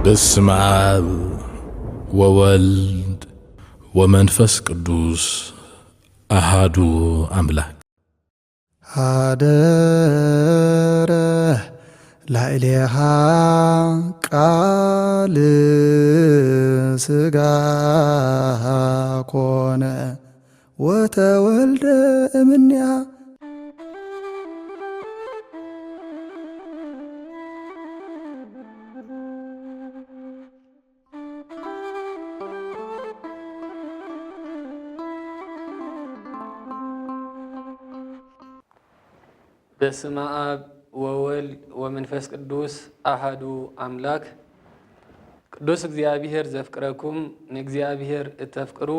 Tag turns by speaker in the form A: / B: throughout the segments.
A: በስመ አብ ወወልድ ወመንፈስ ቅዱስ አሃዱ አምላክ
B: አደረ ላዕሌሃ ቃል ሥጋ ኮነ ወተወልደ እምኔሃ
C: በስመ አብ ወወልድ ወመንፈስ ቅዱስ አሃዱ አምላክ ቅዱስ እግዚአብሔር ዘፍቅረኩም ንእግዚአብሔር እተፍቅሩ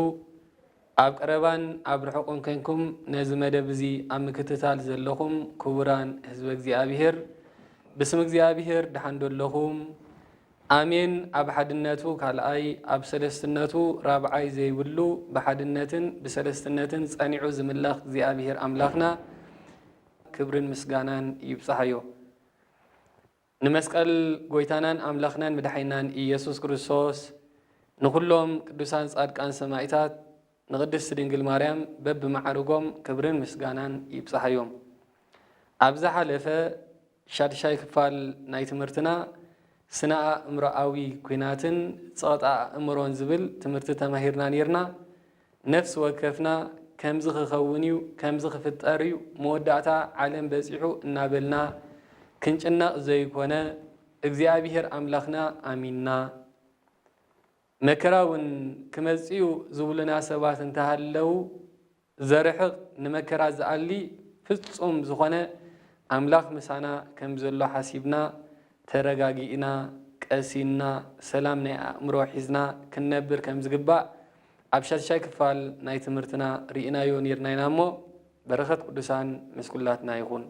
C: ኣብ ቀረባን ኣብ ርሑቅን ኮንኩም ነዚ መደብ እዚ ኣብ ምክትታል ዘለኹም ክቡራን ህዝበ እግዚአብሔር ብስም እግዚአብሔር ድሓን ዘለኹም ኣሜን። ኣብ ሓድነቱ ካልኣይ ኣብ ሰለስትነቱ ራብዓይ ዘይብሉ ብሓድነትን ብሰለስትነትን ጸኒዑ ዝምለኽ እግዚአብሔር ኣምላኽና ክብርን ምስጋናን ይብጽሐዮ። ንመስቀል ጎይታናን ኣምላኽናን መድሓይናን ኢየሱስ ክርስቶስ ንኩሎም ቅዱሳን ጻድቃን ሰማዕታት ንቅድስቲ ድንግል ማርያም በብማዕርጎም ክብርን ምስጋናን ይብጽሐዮም። ኣብዛ ሓለፈ ሻድሻይ ክፋል ናይ ትምህርትና ስነ አእምሮአዊ ኩናትን ጸቕጣ አእምሮን ዝብል ትምህርቲ ተማሂርና ነርና። ነፍሲ ወከፍና ከምዚ ክኸውን እዩ ከምዚ ክፍጠር እዩ መወዳእታ ዓለም በፂሑ እናበልና ክንጭነቕ ዘይኮነ እግዚአብሔር ኣምላኽና ኣሚንና መከራ እውን ክመፅኡ ዝብሉና ሰባት እንተሃለው ዘርሕቕ ንመከራ ዝኣሊ ፍጹም ዝኾነ ኣምላኽ ምሳና ከም ዘሎ ሓሲብና ተረጋጊእና ቀሲና ሰላም ናይ ኣእምሮ ሒዝና ክንነብር ከም ዝግባእ ኣብ ሻድሻይ ክፋል ናይ ትምህርትና ርኢናዮ ነርና እሞ በረኸት ቅዱሳን ምስኩላትና ይኹን።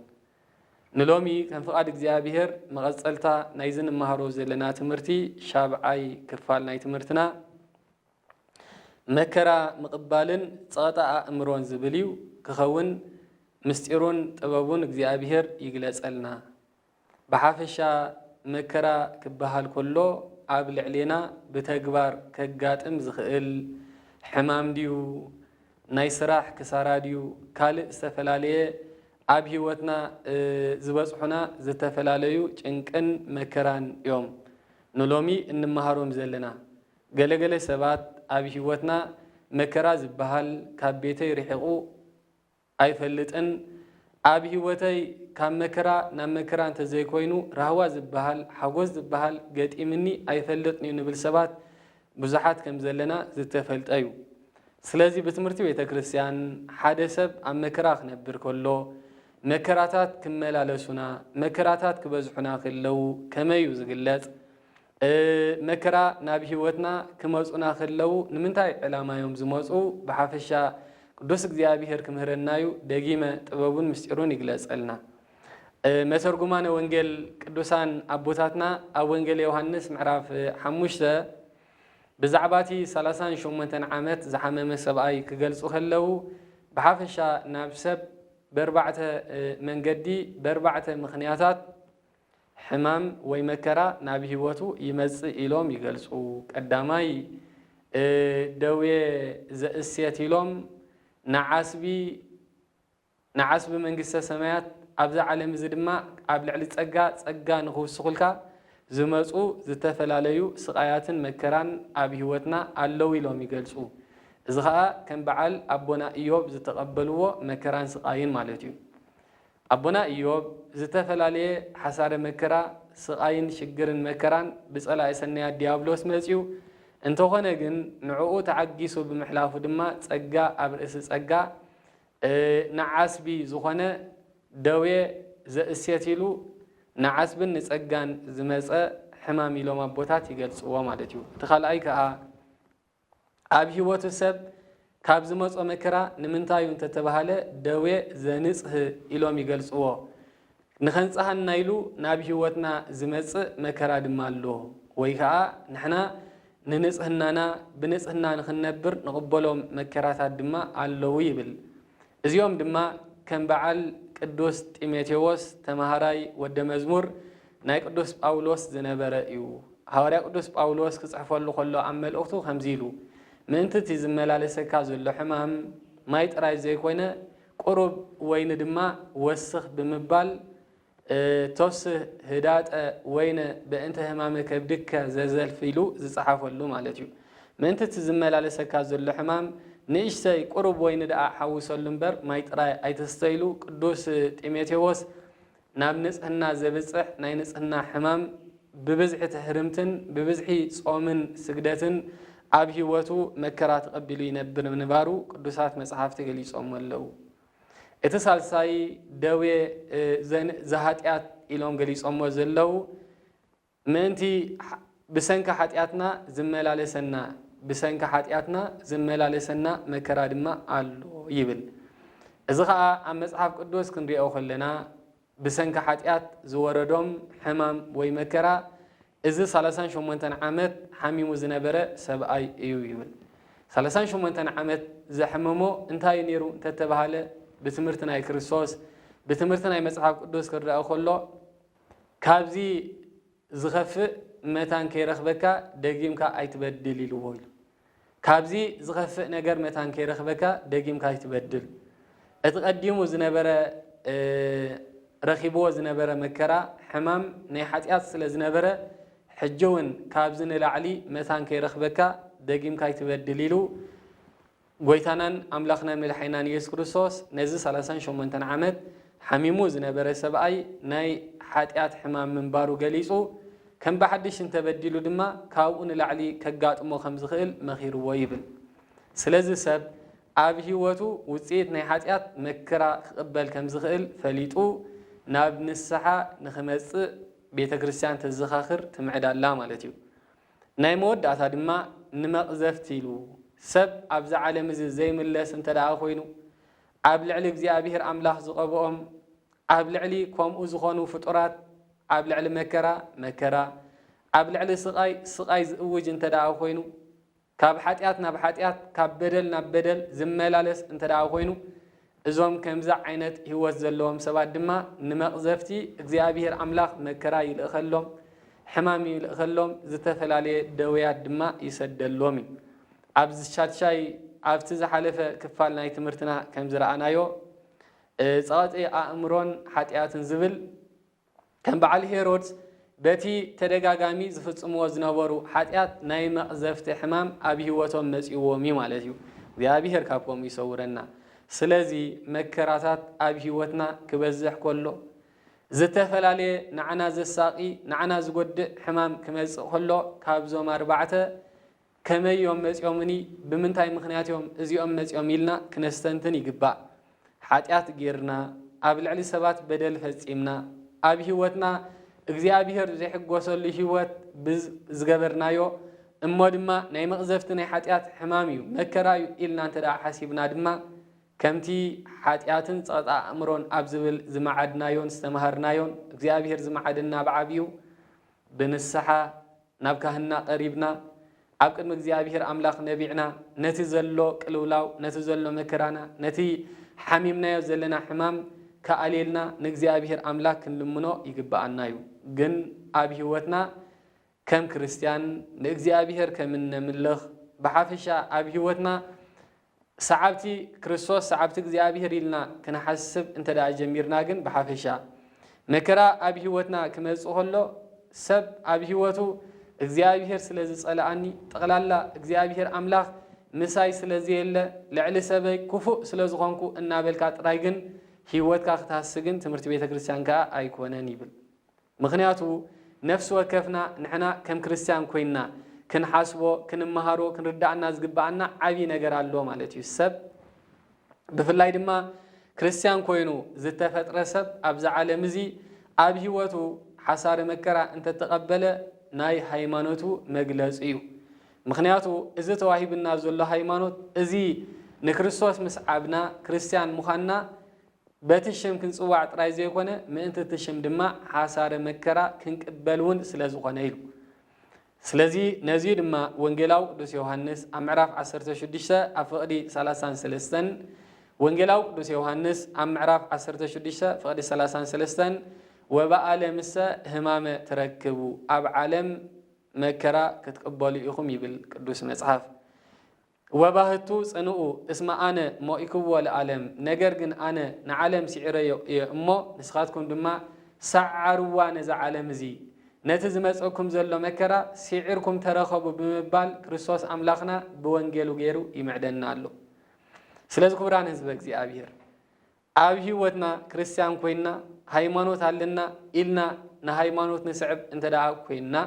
C: ንሎሚ ከም ፍቓድ እግዚአብሔር መቐፀልታ ናይ ዝንመሃሮ ዘለና ትምህርቲ ሻብዓይ ክፋል ናይ ትምህርትና መከራ ምቕባልን ጸቕጣ ኣእምሮን ዝብል እዩ ክኸውን ምስጢሩን ጥበቡን እግዚአብሔር ይግለጸልና። ብሓፈሻ መከራ ክበሃል ከሎ ኣብ ልዕሌና ብተግባር ከጋጥም ዝኽእል ሕማም ድዩ ናይ ስራሕ ክሳራ ድዩ ካልእ ዝተፈላለየ ኣብ ህይወትና ዝበጽሑና ዝተፈላለዩ ጭንቅን መከራን እዮም ንሎሚ እንመሃሮም ዘለና። ገለገለ ሰባት ኣብ ህይወትና መከራ ዝበሃል ካብ ቤተይ ርሒቑ ኣይፈልጥን ኣብ ህይወተይ ካብ መከራ ናብ መከራ እንተዘይኮይኑ ራህዋ ዝበሃል ሓጎስ ዝበሃል ገጢምኒ ኣይፈልጥን እዩ ንብል ሰባት ብዙሓት ከም ዘለና ዝተፈልጠ እዩ። ስለዚ ብትምህርቲ ቤተ ክርስቲያን ሓደ ሰብ ኣብ መከራ ክነብር ከሎ መከራታት ክመላለሱና መከራታት ክበዝሑና ከለው ከመይ እዩ ዝግለጽ? መከራ ናብ ህይወትና ክመፁና ከለው ንምንታይ ዕላማ እዮም ዝመፁ? ብሓፈሻ ቅዱስ እግዚአብሔር ክምህረናዩ ደጊመ ጥበቡን ምስጢሩን ይግለጸልና። መተርጉማነ ወንጌል ቅዱሳን ኣቦታትና ኣብ ወንጌል ዮሐንስ ምዕራፍ 5 ብዛዕባቲ 38 ዓመት ዝሓመመ ሰብኣይ ክገልጹ ከለው ብሓፈሻ ናብ ሰብ በርባዕተ መንገዲ በርባዕተ ምኽንያታት ሕማም ወይ መከራ ናብ ህይወቱ ይመጽእ ኢሎም ይገልጹ። ቀዳማይ ደዌ ዘእስየት ኢሎም ንዓስቢ መንግስተ ሰማያት ኣብዛ ዓለም እዚ ድማ ኣብ ልዕሊ ጸጋ ንኽውስኹልካ ዝመፁ ዝተፈላለዩ ስቃያትን መከራን ኣብ ህይወትና ኣለው ኢሎም ይገልጹ። እዚ ከዓ ከም በዓል ኣቦና ኢዮብ ዝተቐበልዎ መከራን ስቃይን ማለት እዩ። ኣቦና ኢዮብ ዝተፈላለየ ሓሳረ መከራ ስቃይን ሽግርን መከራን ብጸላኢ ሰናያት ዲያብሎስ መፅኡ እንተኾነ ግን ንዕኡ ተዓጊሱ ብምሕላፉ ድማ ጸጋ ኣብ ርእሲ ጸጋ ንዓስቢ ዝኾነ ደዌ ዘእስየት ኢሉ ንዓስብን ንጸጋን ዝመፀ ሕማም ኢሎም ኣቦታት ይገልጽዎ ማለት እዩ። እቲ ካልኣይ ከዓ ኣብ ህይወቱ ሰብ ካብ ዝመፆ መከራ ንምንታይ እዩ እንተተባሃለ ደዌ ዘንጽህ ኢሎም ይገልጽዎ። ንኸንጽሐና ኢሉ ናብ ህይወትና ዝመጽእ መከራ ድማ ኣሎ ወይ ከዓ ንሕና ንንጽህናና ብንጽህና ንኽነብር ንቕበሎም መከራታት ድማ ኣለዉ ይብል። እዚኦም ድማ ከም በዓል ቅዱስ ጢሞቴዎስ ተማሃራይ ወደ መዝሙር ናይ ቅዱስ ጳውሎስ ዝነበረ እዩ። حواري قدوس باولوس كصحفوا كله عمل أختو خمزيلو من أنت تزملالسه كازل حمام ما يتراي زي كوينه قرب وين دما وسخ بمبال توس هدات وين بأنت همامك بدك زلزال فيلو زصحفوا له مالتيو من أنت تزملالسه كازل حمام نيشتي قرب وين دا حوسوا لنبر ما يتراي أيتستيلو قدوس تيميتيوس نابنس هنا زبصح ناينس هنا حمام ببزح تحرمتن ببزحي صومن سجدتن أب هوتو مكرات قبلو ينبر من بارو قدوسات مصحفت غليصوم ولو اتصال ساي دوي زهاتيات إلهم غليصوم وزلو منتي بسنك حاتياتنا زملالسنا بسنك حاتياتنا زملالسنا مكرا دما አሉ ይብል እዚ ከዓ ኣብ መጽሓፍ ቅዱስ ክንሪኦ ከለና بسنك حاتيات زوردهم حمام ويمكرا إذا 38 عامت حميمو زنبرة سبعي يبل 38 عامت زحممو انتهي نيرو تتبهاله بتمرتنا كريستوس بتمرتنا مصحف قدوس كرأ خلو كابزي زخفء متان كيرخبكا دقيمكا ايتبدل يلوول كابزي زخفء نجر متان كيرخبكا دقيمكا ايتبدل اتقدمو زنبرة رخيبو زنبرة مكرا حمام نيحاتيات سلا زنبرة حجون كابزن العلي متان كيرخبكا دقيم كاي تبدليلو قويتانان أملاخنا ملحينان يسوع كريستوس نزل 38 عامت حميمو زنبرة سبعي ناي حاتيات حمام من بارو قليسو كم بحدش انت بدلو دما كاون العلي كقات مو خمس خيل مخير ويبل سلازي سب أبي هوتو وصيت ناي حاتيات مكرا قبل كم زخيل فليتو ناب نسحة نخمس بيت كريستيان تزخاخر تمعد الله مالتيو ناي مود عتا دما نمقزفتيلو سب أبزع عالم زي ملس انت دا أخوينو أبلعلي بزيابيهر أملاح زقبهم أبلعلي كوم أزخونو فطرات أبلعلي مكرا أبلعلي سقاي زقوج انت دا أخوينو كاب حاتياتنا بحاتيات كاب بدلنا بدل زملالس انت دا أخوينو إزوم كمزع عينت هو زلهم سباد دما نمقزفتي እግዚአብሔር አምላክ መከራ ይልኸሎም حمام ይልኸሎም ዝተፈላልየ ደውያት ድማ ይሰደሎም ኣብዚ ሻትሻይ ኣብቲ ዝሓለፈ ክፋል ናይ ትምህርትና ከም ዝረኣናዮ ጸዋጤ ኣእምሮን ሓጢያትን ዝብል ከም በዓል ሄሮድስ በቲ ተደጋጋሚ ዝፍጽምዎ ዝነበሩ ሓጢያት ናይ መቅዘፍቲ ሕማም ኣብ ህይወቶም መጽይዎም ማለት እዩ እግዚአብሔር ካብቶም ይሰውረና ስለዚህ መከራታት ኣብ ህይወትና ክበዝሕ ከሎ ዝተፈላልየ ንዓና ዘሳቂ ንዓና ዝጎድእ ሕማም ክመጽእ ከሎ ካብዞም ኣርባዕተ ከመዮም መጽዮምኒ ብምንታይ ምኽንያትዮም እዚኦም መጽዮም ኢልና ክነስተንትን ይግባእ ሓጢያት ጌርና ኣብ ልዕሊ ሰባት በደል ፈጺምና ኣብ ህይወትና እግዚአብሔር ዘይሕጎሰሉ ህይወት ዝገበርናዮ እሞ ድማ ናይ መቅዘፍቲ ናይ ሓጢያት ሕማም እዩ መከራ እዩ ኢልና እንተዳ ሓሲብና ድማ ከምቲ ሓጢያትን ጸጣ ኣእምሮን ኣብ ዝብል ዝማዓድናዮን ዝተማሃርናዮን እግዚአብሔር ዝማዓድና ብዓብዩ ብንስሓ ናብ ካህና ቀሪብና ኣብ ቅድሚ እግዚአብሔር ኣምላኽ ነቢዕና ነቲ ዘሎ ቅልውላው ነቲ ዘሎ መከራና ነቲ ሓሚምናዮ ዘለና ሕማም ከኣሌልና ንእግዚአብሔር ኣምላኽ ክንልምኖ ይግባአና እዩ ግን ኣብ ህይወትና ከም ክርስቲያን ንእግዚአብሔር ከም እንምልኽ ብሓፈሻ ኣብ ህይወትና ሰዓብቲ ክርስቶስ ሰዓብቲ እግዚአብሔር ኢልና ክንሓስብ እንተዳ ጀሚርና ግን ብሓፈሻ መከራ ኣብ ህይወትና ክመጽእ ከሎ ሰብ ኣብ ህይወቱ እግዚአብሔር ስለዚ ጸላኣኒ ጠቕላላ እግዚአብሔር ኣምላኽ ምሳይ ስለዚየለ ልዕሊ ሰበይ ክፉእ ስለዝኾንኩ እናበልካ ጥራይ ግን ህይወትካ ክትሃስግን ትምህርቲ ቤተ ክርስቲያን ከዓ ኣይኮነን ይብል ምክንያቱ ነፍሲ ወከፍና ንሕና ከም ክርስቲያን ኮይና ክንሓስቦ ክንመሃሮ ክንርዳእና ዝግባአና ዓቢ ነገር ኣሎ ማለት እዩ ሰብ ብፍላይ ድማ ክርስቲያን ኮይኑ ዝተፈጥረ ሰብ ኣብዛ ዓለም እዚ ኣብ ህይወቱ ሓሳረ መከራ እንተተቐበለ ናይ ሃይማኖቱ መግለጽ እዩ ምክንያቱ እዚ ተዋሂብና ዘሎ ሃይማኖት እዚ ንክርስቶስ ምስዓብና ክርስቲያን ምዃንና በቲ ሽም ክንጽዋዕ ጥራይ ዘይኮነ ምእንቲ እቲ ሽም ድማ ሓሳረ መከራ ክንቅበልውን ስለ ዝኾነ ኢሉ ስለዚ ነዚ ድማ ወንጌላው ቅዱስ ዮሐንስ ኣብ ምዕራፍ 16 ኣብ ፍቕዲ 33 ወንጌላው ቅዱስ ዮሐንስ ኣብ ምዕራፍ 16 ፍቕዲ 33 ወበዓለምሰ ህማመ ተረክቡ ኣብ ዓለም مكرا كتقبلوا إخم يبل قدوس مصحف وباهتو صنؤ اسم أنا موئكو العالم نجرجن أنا نعلم سعر أمه نسخاتكم دما سعروا نزع عالم زي نتزمسكم زلوا مكرا سعركم ترخبوا بمبال كريستوس أملاخنا بوانجيلو غيرو يمعدنا له سلازو كبران هزبك زي أبير أبي وتنا كريستيان كوينا هايمانوت علنا إلنا نهايمانوت نسعب انت دعا كوينا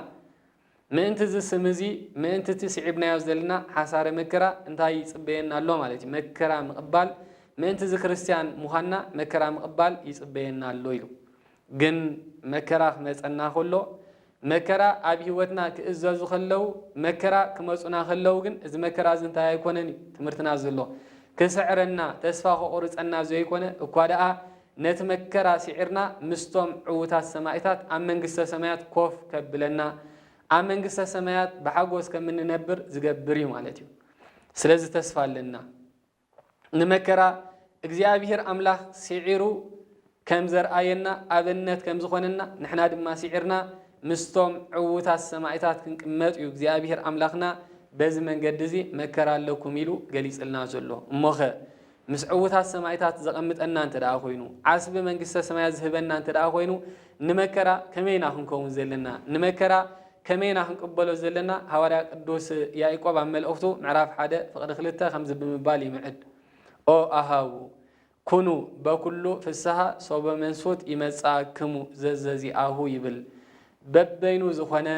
C: ما انت زي سمزي ما انت تسعبنا يوزلنا حسار مكرا انتهي يصبينا الله مالتي مكرا مقبال ما انت زي كريستيان مهنا مكرا مقبال يصبينا الله يلو جن مكرا خمسنا خلو مكرا أبي وتنا كإزازو خلو مكرا كمسنا خلو جن إذا مكرا زنتهي يكونني تمرتنا زلو كسعرنا تسفاخ أورس أننا زي كونه وقادة نتمكرا سعرنا مستوم عوتات سمايتات أمن قصة سمايات كوف كبلنا أمن قصة سمايات بحقوس كمن نبر زقبري مالتي سلازي تسفى لنا نمكرا اجزيابير أملاخ سعيرو كم زر آينا أبنت كم زخوننا نحنا دما سعرنا مستوم عوتات سمايتات كنكمت اجزيابير أملاخنا بزمن قدزي مكرا لكم يلو قليس لنا زلو مخه مسعوتات سمايتات زقمت أننا انت دا خوينو عصب من قصة سمايات زهبنا انت دا خوينو نمكرا كمينا هنكون زلنا نمكرا كمينا هنقبلو زلنا هورا قدوس يا إقواب عمال أفتو معراف حدا فقد خلتها خمز بمبالي معد أو أهاو كونو بكلو في السها صوب منسوت يمساكمو زززي آهو يبل ببينو زخنا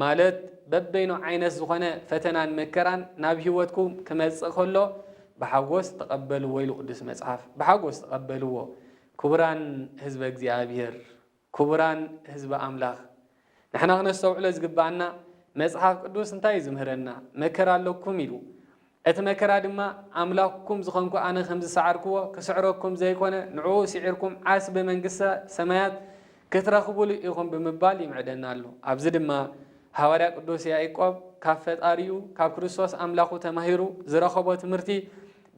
C: مالت ببينو عينس زخنا فتنان مكران نابهوتكم كما تسخلو بحقوس تقبلوا ويلو قدس مصحف بحقوس تقبلوا كبران حزب እግዚአብሔር كبران حزب أملاخ نحن نستوعب زغبانا مصحف قدوس انتاي زمهرنا مكرا لكم يلو اتمكرا دما أملاككم زخنكو أنا خمس سعركو كسعركم زي كونه نعو سعركم عاسب منقسة سمايات كترخبوا ليكم بمبال يمعدنا له أبز دما حواري قدوس يا إيقوب كافت آريو كاف كريستوس أملاخو تماهيرو زرخبو تمرتي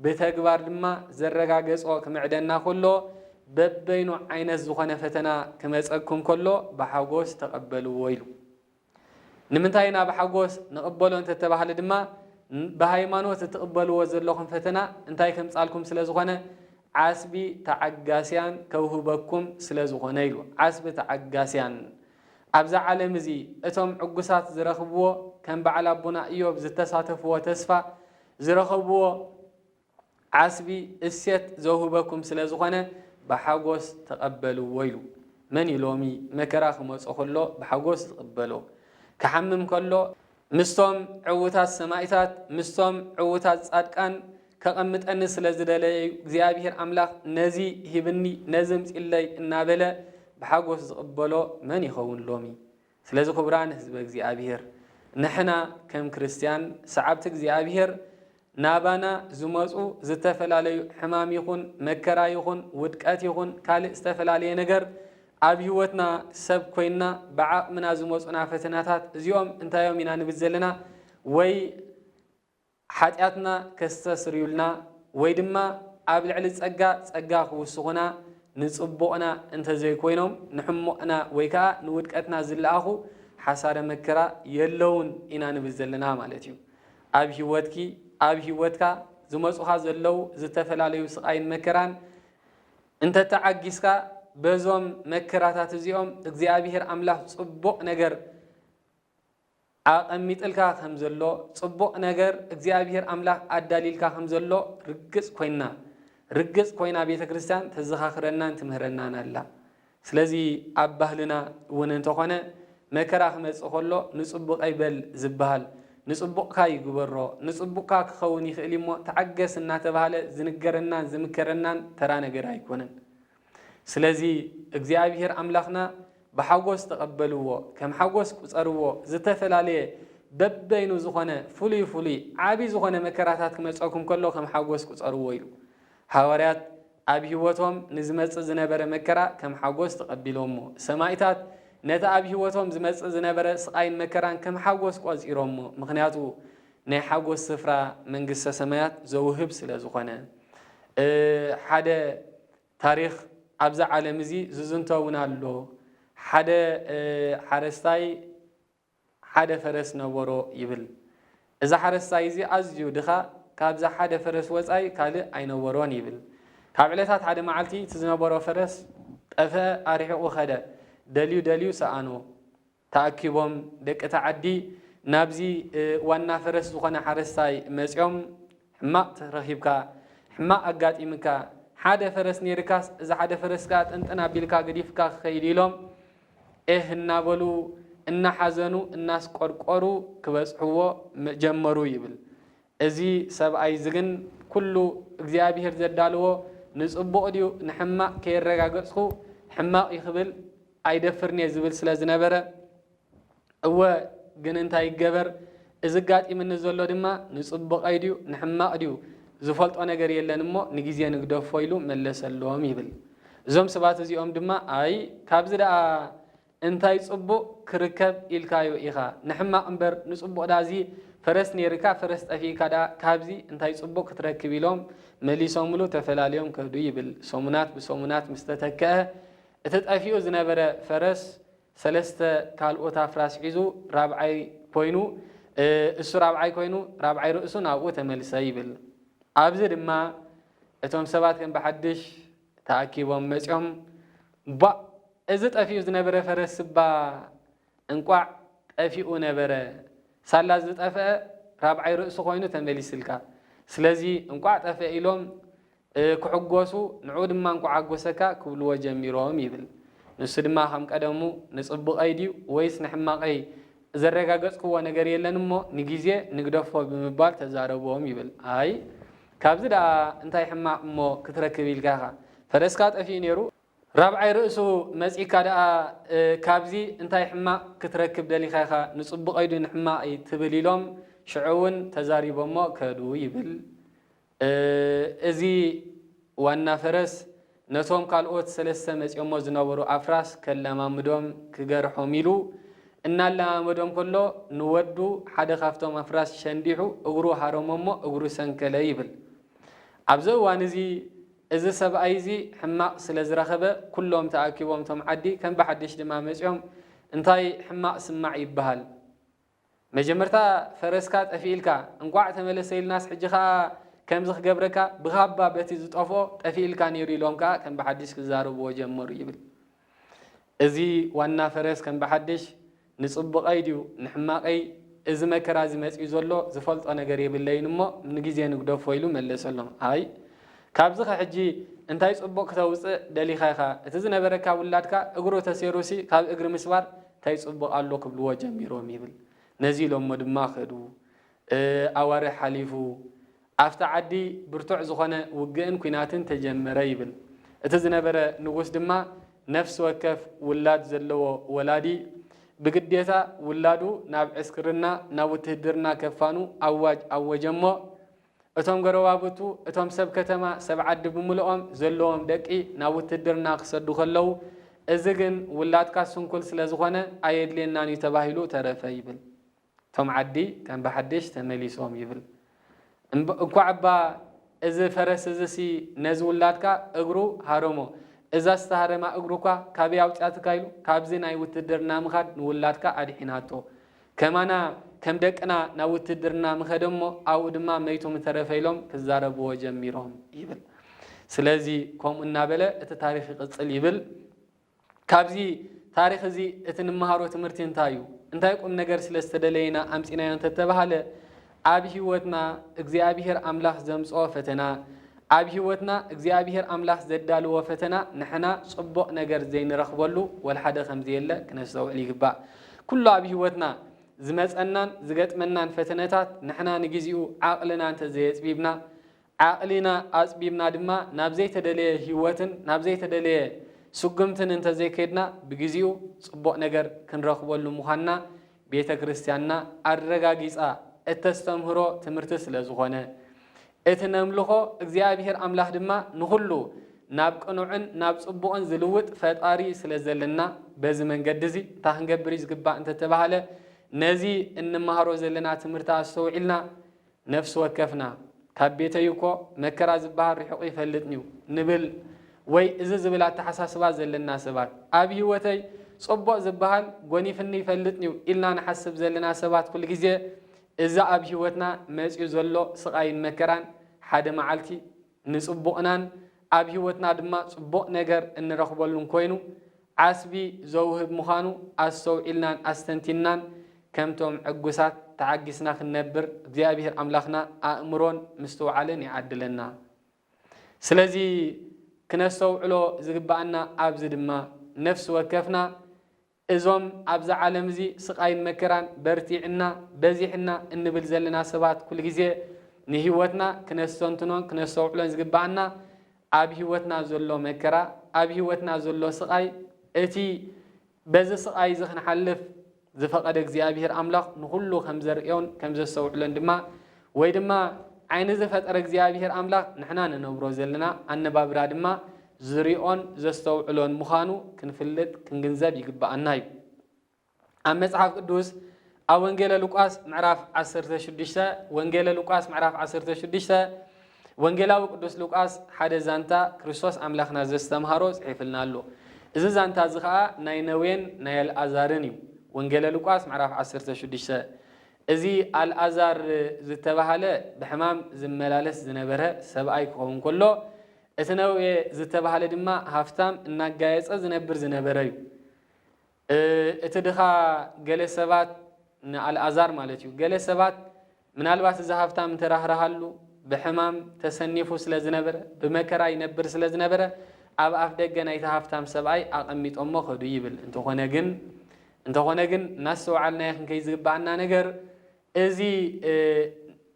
C: بتكبار دما زرقاقس أو كمعدنا كله ببينو عين الزخانة فتنا كما يسألكم كله بحقوس تقبلوا ويلو نمنتاينا بحقوس نقبلوا انت تباها لدما بهايمانو تتقبلوا وزرلكم فتنا انتاي كم تسألكم سلازخانة عاسبي تعقاسيان كوهبكم سلازخانة يلو عاسبي تعقاسيان أبزع عالم زي اتهم عقوسات زرخبوا كان بعلا بنا إيوب زتساتفوا تسفى زرخبوا عاسبي السيت زوهبكم سلازخانة بحقوس تقبلوا ويلو من يلومي مكراخ موصخلو بحقوس تقبلوا كحمم كله مستوم عوتات سمايتات مستوم عوتات صادقان كقمت انس لزدلي እግዚአብሔር አምላክ ነዚ ሂብኒ ነዝምጽ ኢለይ እናበለ بحقوس تقبلوا من يخون لومي ስለዚ ክብራን ህዝብ እግዚአብሔር نحنا كم كريستيان سعبت እግዚአብሔር نابانا زمزو زتفلالي حمام يخون مكرا يخون ودقات يخون كالي استفلالي نجر أبيوتنا سب كوينا بعق منا زمزونا فتناتات زيوم انت يومنا نبزلنا وي حاتياتنا كستسريولنا وي دما قبل على صقا خوسغنا نصبونا انت زي كوينوم نحمونا ويكا نودقاتنا زلاخو حسار مكرا يلون انا نبزلنا مالتيو أبيوتكي أب هيوتكا زمزوها زلو زتفلاليو سقاين مكران انت تعجزكا بزوم مكراتات زيوم እግዚአብሔር አምላክ ጽቡቅ ነገር አቀሚጥልካ ከምዘሎ ጽቡቅ ነገር እግዚአብሔር አምላክ አዳሊልካ ከምዘሎ ርግጽ ኮይና ቤተክርስቲያን ተዘኻኽረናን ትምህረናን አላ ስለዚ አባህልና ወነ እንተኾነ መከራ ክመጽእ ንጽቡቅ ይበል ዝባሃል نصبوكا يجبرو نصبوكا كخوني خليمو تعجس الناتبهالة زنجرنان زمكرنان ترانا جراي كونن سلزي እግዚአብሔር أملاخنا بحقوس تقبلوه كم حقوس كسروه زتفل عليه ببينو زخانة فلي عابي زخانة مكراتات كم يسألكم كله كم حقوس كسروه يلو حواريات أبي هوتهم نزمت زنبرة مكرا كم حقوس تقبلومه سمايتات نتا أبي هوتهم زمت زنبرة سقاين مكران كم حقوس قاز إيرامه مخنياتو نه حقوس سفرة من قصة سمايات زوهب سلا زخانة حدا تاريخ أبزع عالمزي زنتاونا له حدا حدا فرس نبرو يبل إذا حرس سايزي أزيو دخا كابزا حدا فرس وزاي كالي أي نبرون يبل كابعلتات حدا معلتي تزنبرو فرس أفا أريحو خدا دليو سأنو تأكيبهم دك تعدي نابزي وانا فرس زخنا حرس ساي مسيوم حماق ترخيبكا حماق أقات إمكا حدا فرس نيركاس إذا حدا فرس كات أنت أنا بيلكا قديفكا خيري لهم النابلو إن حزنو الناس قرقرو كبسحوه جمرو يبل أزي سبعي زغن كله እግዚአብሔር ዘዳልዎ ንጽብቕ ድዩ ንሕማቕ ከይረጋገጽኹ ሕማቕ ይኽብል ኣይደፍርኒ ዝብል ስለ ዝነበረ እወ ግን እንታይ ይገበር እዚ ጋጢምኒ ዘሎ ድማ ንጽብቕ ድዩ ንሕማቕ ድዩ ዝፈልጦ ነገር የለን እሞ ንግዜ ንግደፎ ኢሉ መለሰሎም ይብል እዞም ሰባት እዚኦም ድማ ኣይ ካብዚ ደኣ እንታይ ጽቡቕ ክርከብ ኢልካዮ ኢኻ ንሕማቕ እምበር ንጽቡቕ ዳዚ ፈረስ ነርካ ፈረስ ጠፊካ ዳ ካብዚ እንታይ ጽቡቕ ክትረክብ ኢሎም መሊሶምሉ ተፈላለዮም ከዱ ይብል ሶሙናት ብሶሙናት ምስተተከአ እቲ ጠፊኡ ዝነበረ ፈረስ ሰለስተ ካልኦት አፍራስ ሒዙ ራብዓይ ኮይኑ እሱ ራብዓይ ኮይኑ ራብዓይ ርእሱ ናብኡ ተመልሰ ይብል ኣብዚ ድማ እቶም ሰባት ከም በሐድሽ ተኣኪቦም መጽኦም ባ እዚ ጠፊኡ ዝነበረ ፈረስ ባ እንቋዕ ጠፊኡ ነበረ ሳላ ዝጠፈአ ራብዓይ ርእሱ ኮይኑ ተመሊስልካ ስለዚ እንቋዕ ጠፈአ ኢሎም ክሕጎሱ ንዑ ድማ እንቋዕ አጎሰካ ክብልዎ ጀሚሮም ይብል ንሱ ድማ ከም ቀደሙ ንጽብቐይ ድዩ ወይስ ንሕማቐይ ዘረጋገጽክዎ ነገር የለን እሞ ንግዜ ንግደፎ ብምባል ተዛረቦም ይብል አይ ካብዚ ዳ እንታይ ሕማቕ እሞ ክትረክብ ኢልካ ፈረስካ ጠፊኡ ነይሩ ራብዓይ ርእሱ መጺካ ዳ ካብዚ እንታይ ሕማቕ ክትረክብ ደሊኻ ኢኻ ንጽብቐይ ድዩ ንሕማቐይ ትብል ኢሎም ሽዑውን ተዛሪቦሞ ከዱ ይብል እዚ ዋና ፈረስ ነቶም ካልኦት ሰለስተ መጽኦሞ ዝነበሩ አፍራስ ከለማምዶም ክገርሖም ኢሉ እናለማመዶም ከሎ ንወዱ ሓደ ካፍቶም አፍራስ ሸንዲሑ እግሩ ሃረሞሞ እግሩ ሰንከለ ይብል ኣብዚ እዋን እዚ ሰብኣይ እዚ ሕማቕ ስለ ዝረኸበ ኩሎም ተኣኪቦም ቶም ዓዲ ከም በሐድሽ ድማ መጽኦም እንታይ ሕማቕ ስማዕ ይበሃል መጀመርታ ፈረስካ ጠፊኢልካ እንቋዕ ተመለሰ ኢልናስ ሕጂ ኸኣ ከምዚ ክገብረካ ብኻባ በቲ ዝጠፍኦ ጠፊኢልካ ነይሩ ኢሎም ከዓ ከም በሐድሽ ክዛረብዎ ጀመሩ ይብል እዚ ዋና ፈረስ ከም በሐድሽ ንጽብቐይ ድዩ ንሕማቐይ እዚ መከራ ዝመጽኡ ዘሎ ዝፈልጦ ነገር የብለይን እሞ ንግዜ ንግደፎ ኢሉ መለሰሎም አይ ካብዚ ሕጂ እንታይ ጽቡቕ ክተውፅእ ደሊኻ ኢኻ እቲ ዝነበረካ ውላድካ እግሩ ተሰሩሲ ካብ እግሪ ምስባር እንታይ ጽቡቕ ኣሎ ክብልዎ ጀሚሮም ይብል ነዚ ኢሎሞ ድማ ኸዱ ኣዋርሕ ሓሊፉ ኣብቲ ዓዲ ብርቱዕ ዝኾነ ውግእን ኩናትን ተጀመረ ይብል እቲ ዝነበረ ንጉስ ድማ ነፍሲ ወከፍ ውላድ ዘለዎ ወላዲ ብግዴታ ውላዱ ናብ ዕስክርና ናብ ውትህድርና ከፋኑ ኣዋጅ ኣወጀሞ እቶም ገረባብቱ እቶም ሰብ ከተማ ሰብ ዓዲ ብምልኦም ዘለዎም ደቂ ናብ ውትህድርና ክሰዱ ከለው እዚ ግን ውላድካ ስንኩል ስለ ዝኾነ ኣየድልየናን እዩ ተባሂሉ ተረፈ ይብል ቶም ዓዲ ከም በሐድሽ ተመሊሶም ይብል እንኳዕ እባ እዚ ፈረስ እዚ ነዚ ውላድካ እግሩ ሃረሞ እዛ ዝተሃረማ እግሩካ ካበይ ኣውፅያትካ ኢሉ ካብዚ ናይ ውትድርና ምኻድ ንውላድካ ኣድሒናቶ ከማና ከም ደቅና ናብ ውትድርና ምኸደሞ ኣብኡ ድማ መይቶም ተረፈ ኢሎም ክዛረብዎ ጀሚሮም ይብል ስለዚ ከምኡ እናበለ እቲ ታሪክ ይቕፅል ይብል ካብዚ ታሪክ እዚ እቲ ንመሃሮ ትምህርቲ እንታይ እዩ እንታይ ቁም ነገር ስለ ዝተደለየና ኣምፂናዮ እንተተባሃለ ኣብ ህይወትና እግዚአብሔር አምላክ ዘምጽኦ ፈተና ኣብ ህይወትና እግዚአብሔር አምላክ ዘዳልዎ ፈተና ንሕና ጽቡቕ ነገር ዘይንረኽበሉ ወልሓደ ከምዚ የለ ክነስተውዕል ይግባእ ኩሉ ኣብ ህይወትና ዝመጸናን ዝገጥመናን ፈተነታት ንሕና ንግዚኡ ዓቕልና እንተዘየጽቢብና ዓቕሊና ኣጽቢብና ድማ ናብ ዘይተደለየ ህይወትን ናብ ዘይተደለየ ስጉምትን እንተዘይከድና ብግዚኡ ጽቡቕ ነገር ክንረኽበሉ ምዃንና ቤተ ክርስቲያንና ኣረጋጊጻ እተስተምህሮ ትምህርቲ ስለ ዝኾነ እቲ ነምልኾ እግዚአብሔር አምላክ ድማ ንኹሉ ናብ ቅኑዕን ናብ ጽቡቕን ዝልውጥ ፈጣሪ ስለ ዘለና በዚ መንገዲ እዚ እንታይ ክንገብር ዝግባእ እንተተባሃለ ነዚ እንመሃሮ ዘለና ትምህርቲ ኣስተውዒልና ነፍሲ ወከፍና ካብ ቤተይ እኮ መከራ ዝበሃል ርሑቕ ይፈልጥኒ ንብል ወይ እዚ ዝብል ኣተሓሳስባ ዘለና ሰባት ኣብ ህይወተይ صبوا زبهال غني فني فلتني إلنا نحسب زلنا سبات كل جزء إذا أبي هوتنا مسيو زلوا سقاين مكران حدا معلتي نصبونان أبي هوتنا دما صبوا نجر إن رخبلون كوينو عسبي زوهب مخانو أسو إلنا أستنتنان كم توم عجوسات تعجسنا خنبر زيابير أملاخنا أمرون مستوعلين يعدلنا سلزي كنسو علو زغبانا أبز دما نفس وكفنا إزوم أبز عالم زي سقاين مكران برتيعنا بزيحنا إن بلزلنا سبات كل جزء نهيوتنا كنسونتنون كنسو علو زغبانا أبهيوتنا زلو مكرا أبهيوتنا زلو سقاي إتي بز سقاي زخن حلف زفقد እግዚአብሔር አምላኽ ንሁሉ ከም ዘርእዮን ከም ዘሰውዕለን ድማ ወይ ድማ ዓይነ ዘፈጠረ እግዚአብሔር አምላኽ ንሕና ነነብሮ ዘለና ኣነባብራ ድማ ዝርእዮን ዘስተውዕሎን ምዃኑ ክንፍልጥ ክንግንዘብ ይግባአና እዩ። ኣብ መጽሓፍ ቅዱስ ኣብ ወንጌለ ሉቃስ ምዕራፍ 16 ወንጌለ ሉቃስ ምዕራፍ 16 ወንጌላዊ ቅዱስ ሉቃስ ሓደ ዛንታ ክርስቶስ አምላኽና ዘስተምሃሮ ጽሒፍልና ኣሎ። እዚ ዛንታ እዚ ከዓ ናይ ነዌን ናይ አልዓዛርን እዩ። ወንጌለ ሉቃስ ምዕራፍ 16 እዚ አልዓዛር ዝተባሃለ ብሕማም ዝመላለስ ዝነበረ ሰብኣይ ክኸውን ከሎ እቲ ነዌ ዝተባሃለ ድማ ሃፍታም እናጋየፀ ዝነብር ዝነበረ እዩ። እቲ ድኻ ገለ ሰባት ንአልዓዛር ማለት እዩ ገለ ሰባት ምናልባት እዚ ሃፍታም እንተራህራሃሉ ብሕማም ተሰኒፉ ስለ ዝነበረ ብመከራ ይነብር ስለ ዝነበረ ኣብ ኣፍ ደገ ናይቲ ሃፍታም ሰብኣይ ኣቐሚጦሞ ኸዱ ይብል እንተኾነ ግን እናስተውዓልና ክንከይ ዝግባአና ነገር እዚ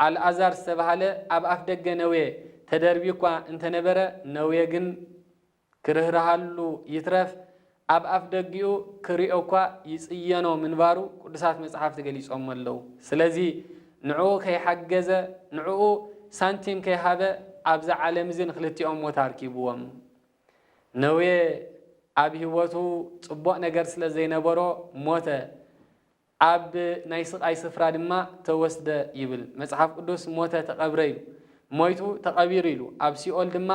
C: አልዓዛር ዝተባሃለ ኣብ ኣፍ ደገ ነዌ ተደርቢ እኳ እንተነበረ ነዌ ግን ክርህርሃሉ ይትረፍ ኣብ ኣፍ ደጊኡ ክሪኦ እኳ ይጽየኖ ምንባሩ ቅዱሳት መጽሓፍ ተገሊጾም ኣለዉ። ስለዚ ንዕኡ ከይሓገዘ ንዕኡ ሳንቲም ከይሃበ ኣብዛ ዓለም እዚ ንክልቲኦም ሞት ኣርኪብዎም ነዌ ኣብ ህይወቱ ጽቡቕ ነገር ስለ ዘይነበሮ ሞተ ኣብ ናይ ስቃይ ስፍራ ድማ ተወስደ ይብል መጽሓፍ ቅዱስ። ሞተ ተቐብረ ኢሉ ሞይቱ ተቐቢሩ ኢሉ ኣብ ሲኦል ድማ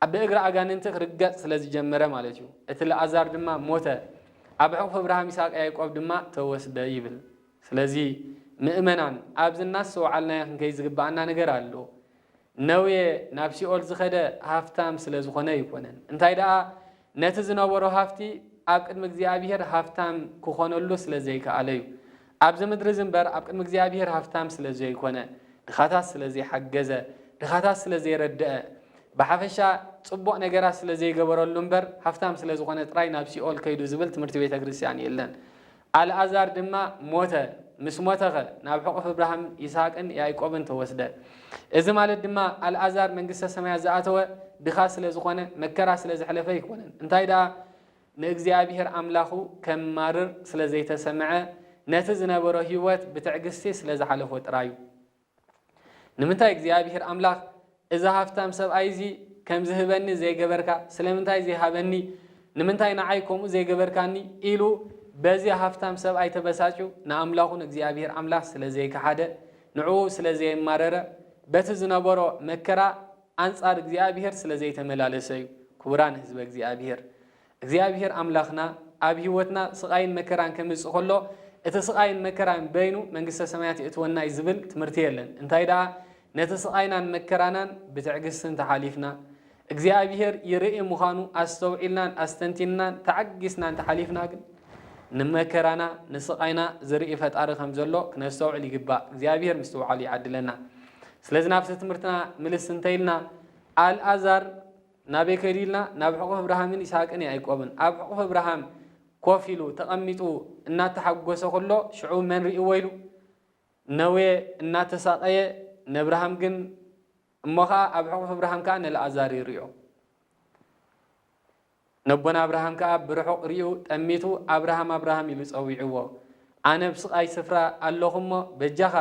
C: ኣብ እግሪ ኣጋንንቲ ክርገጽ ስለ ዝጀመረ ማለት እዩ። እቲ ለዓዛር ድማ ሞተ ኣብ ሕቑፍ አብርሃም ይስሐቅ ያዕቆብ ድማ ተወስደ ይብል። ስለዚ ምእመናን ኣብዚ እናስተውዓልናዮ ክንከይ ዝግባአና ነገር ኣሎ። ነዌ ናብ ሲኦል ዝኸደ ሃፍታም ስለ ዝኾነ ይኮነን እንታይ ደኣ ነቲ ዝነበሮ ሃፍቲ ኣብ ቅድሚ እግዚኣብሔር ሃፍታም ክኾነሉ ስለ ዘይከኣለ እዩ። ኣብዚ ምድሪ ዝንበር ኣብ ቅድሚ እግዚኣብሔር ሃፍታም ስለ ዘይኮነ ድኻታት ስለ ዘይሓገዘ ድኻታት ስለ ዘይረድአ ብሓፈሻ ጽቡቕ ነገራት ስለ ዘይገበረሉ እምበር ሃፍታም ስለ ዝኾነ ጥራይ ናብ ሲኦል ከይዱ ዝብል ትምህርቲ ቤተ ክርስቲያን የለን። አልዓዛር ድማ ሞተ ምስ ሞተኸ ናብ ሕቑፍ አብርሃም ይስሐቅን ያዕቆብን ተወስደ። እዚ ማለት ድማ አልዓዛር መንግስተ ሰማያት ዝኣተወ ድኻ ስለ ዝኾነ መከራ ስለ ዝሕለፈ ይኮነን እንታይ ደኣ ንእግዚአብሔር ኣምላኹ ከም ማርር ስለ ዘይተሰምዐ ነቲ ዝነበሮ ህይወት ብትዕግስቲ ስለ ዝሓለፎ ጥራዩ። ንምንታይ እግዚአብሔር ኣምላኽ እዚ ሃፍታም ሰብኣይ እዚ ከም ዝህበኒ ዘይገበርካ ስለምንታይ ዘይሃበኒ ንምንታይ ንዓይ ከምኡ ዘይገበርካኒ ኢሉ በዚ ሃፍታም ሰብኣይ ተበሳጩ ንኣምላኹን እግዚአብሔር ኣምላኽ ስለ ዘይከሓደ ንዕኡ ስለ ዘይማረረ በቲ ዝነበሮ መከራ አንጻር እግዚአብሔር ስለ ዘይተመላለሰ እዩ። ክቡራን ህዝበ እግዚአብሔር ኣምላኽና ኣብ ህይወትና ስቃይን መከራን ከምፅእ ከሎ እቲ ስቃይን መከራን በይኑ መንግስተ ሰማያት እትወና እዩ ዝብል ትምህርቲ የለን። እንታይ ደኣ ነቲ ስቃይናን መከራናን ብትዕግስትን ተሓሊፍና እግዚአብሔር ይርኢ ምዃኑ ኣስተውዒልናን ኣስተንቲናን ተዓጊስናን ተሓሊፍና ግን ንመከራና ንስቃይና ዝርኢ ፈጣሪ ከም ዘሎ ክነስተውዕል ይግባእ። እግዚአብሔር ምስትውዓል ይዓድለና። ስለዚ ናብቲ ትምህርትና ምልስ እንተይልና አልዓዛር ናበይ ከይዱ ኢልና ናብ ሕቑፍ አብርሃምን ይስሐቅን ያዕቆብን ኣብ ሕቑፍ አብርሃም ኮፍ ኢሉ ተቐሚጡ እናተሓጎሰ ከሎ ሽዑ መን ርእይዎ ኢሉ ነዌ እናተሳቀየ ነብርሃም ግን እሞ ከዓ ኣብ ሕቑፍ አብርሃም ከዓ ንአልዓዛር ይርዮ ነቦና አብርሃም ከዓ ብርሑቕ ርእዩ ጠሚቱ አብርሃም ኢሉ ፀዊዕዎ ኣነ ብስቃይ ስፍራ ኣለኹሞ በጃኻ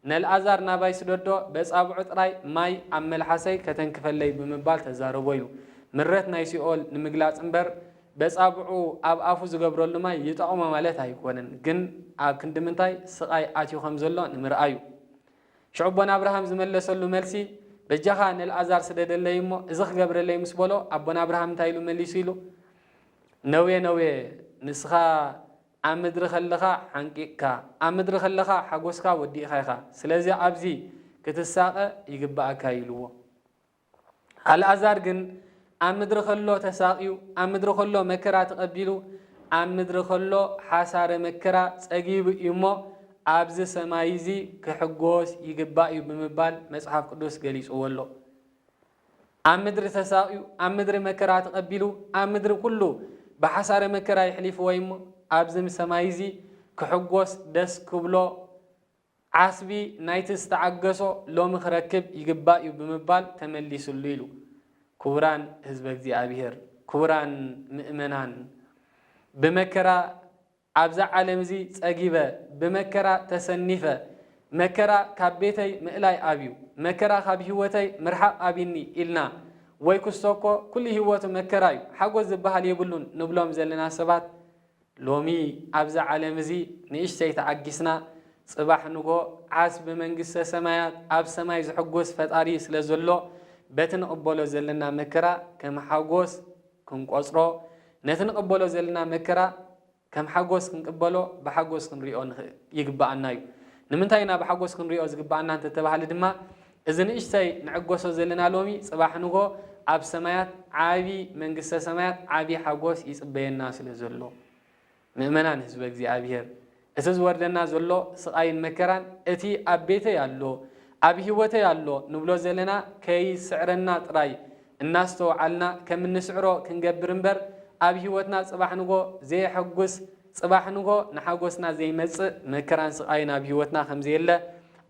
C: ንአልዓዛር ናባይ ስደዶ በጻብዑ ጥራይ ማይ ኣብ መልሓሰይ ከተንክፈለይ ብምባል ተዛረቦ ኢሉ ምረት ናይ ሲኦል ንምግላጽ እምበር በጻብዑ ኣብ ኣፉ ዝገብረሉ ማይ ይጠቕሞ ማለት ኣይኮነን። ግን ኣብ ክንዲ ምንታይ ስቃይ ኣትዩ ከም ዘሎ ንምርኣዩ ሽዑ ቦና አብርሃም ዝመለሰሉ መልሲ በጃኻ ንአልዓዛር ስደደለይ እሞ እዚ ክገብረለይ ምስ በሎ ኣቦና አብርሃም እንታይ ኢሉ መሊሱ ኢሉ ነዌ نسخا عمدر خلخا حنكيكا عمدر خلخا حقوسكا ودي خايخا سلازي عبزي كتساقة يقبأ كايلو الأزار جن عمدر خلو تساقيو عمدر خلو مكرا تقبلو عمدر خلو حسار مكرا تقيب يمو عبز سمايزي كحقوس يقبأ بمبال مصحف قدوس قليس أولو عمدر تساقيو عمدر مكرا تقبلو عمدر كله بحسار مكرا يحلف ويمو عبزم سمايزي كحقوس دس كبلو عصبي نايتس تعقصو لو مخركب يقبأ بمبال تمليسو الليلو كوران حزب እግዚአብሔር كوران مؤمنان بمكرا عبز عالم زي صقيبه بمكرا تسنيفه مكرا كبيتي مئلاي ابيو مكرا خاب هوتي مرحق ابيني إلنا ወይ ኩስቶኮ ኩሉ ህይወቱ መከራዩ ሓጎስ ዝበሃል የብሉን ንብሎም ዘለና ሰባት ሎሚ ኣብዛ ዓለም እዚ ንእሽተይ ተዓጊስና ጽባሕ ንጎ ዓስ ብመንግስተ ሰማያት ኣብ ሰማይ ዝሕጎስ ፈጣሪ ስለ ዘሎ በቲ ንቕበሎ ዘለና መከራ ከም ሓጎስ ክንቆጽሮ ነቲ ንቕበሎ ዘለና መከራ ከም ሓጎስ ክንቅበሎ ብሓጎስ ክንሪኦ ይግባአና እዩ ንምንታይ ኢና ብሓጎስ ክንሪኦ ዝግባአና እንተተባሃለ ድማ እዚ ንእሽተይ ንዕጎሶ ዘለና ሎሚ ጽባሕ ንጎ ኣብ ሰማያት ዓቢ መንግስተ ሰማያት ዓቢ ሓጎስ ይጽበየና ስለ ዘሎ ምእመናን ህዝበ እግዚአብሔር እቲ ዝወርደና ዘሎ ስቃይን መከራን እቲ ኣብ ቤተይ ኣሎ ኣብ ህይወተይ ኣሎ ንብሎ ዘለና ከይስዕረና ጥራይ እናስተውዓልና ከም ንስዕሮ ክንገብር እምበር ኣብ ህይወትና ጽባሕ ንጎ ዘይሕጉስ ጽባሕ ንጎ ንሓጎስና ዘይመጽእ መከራን ስቃይን ኣብ ህይወትና ከም ዘየለ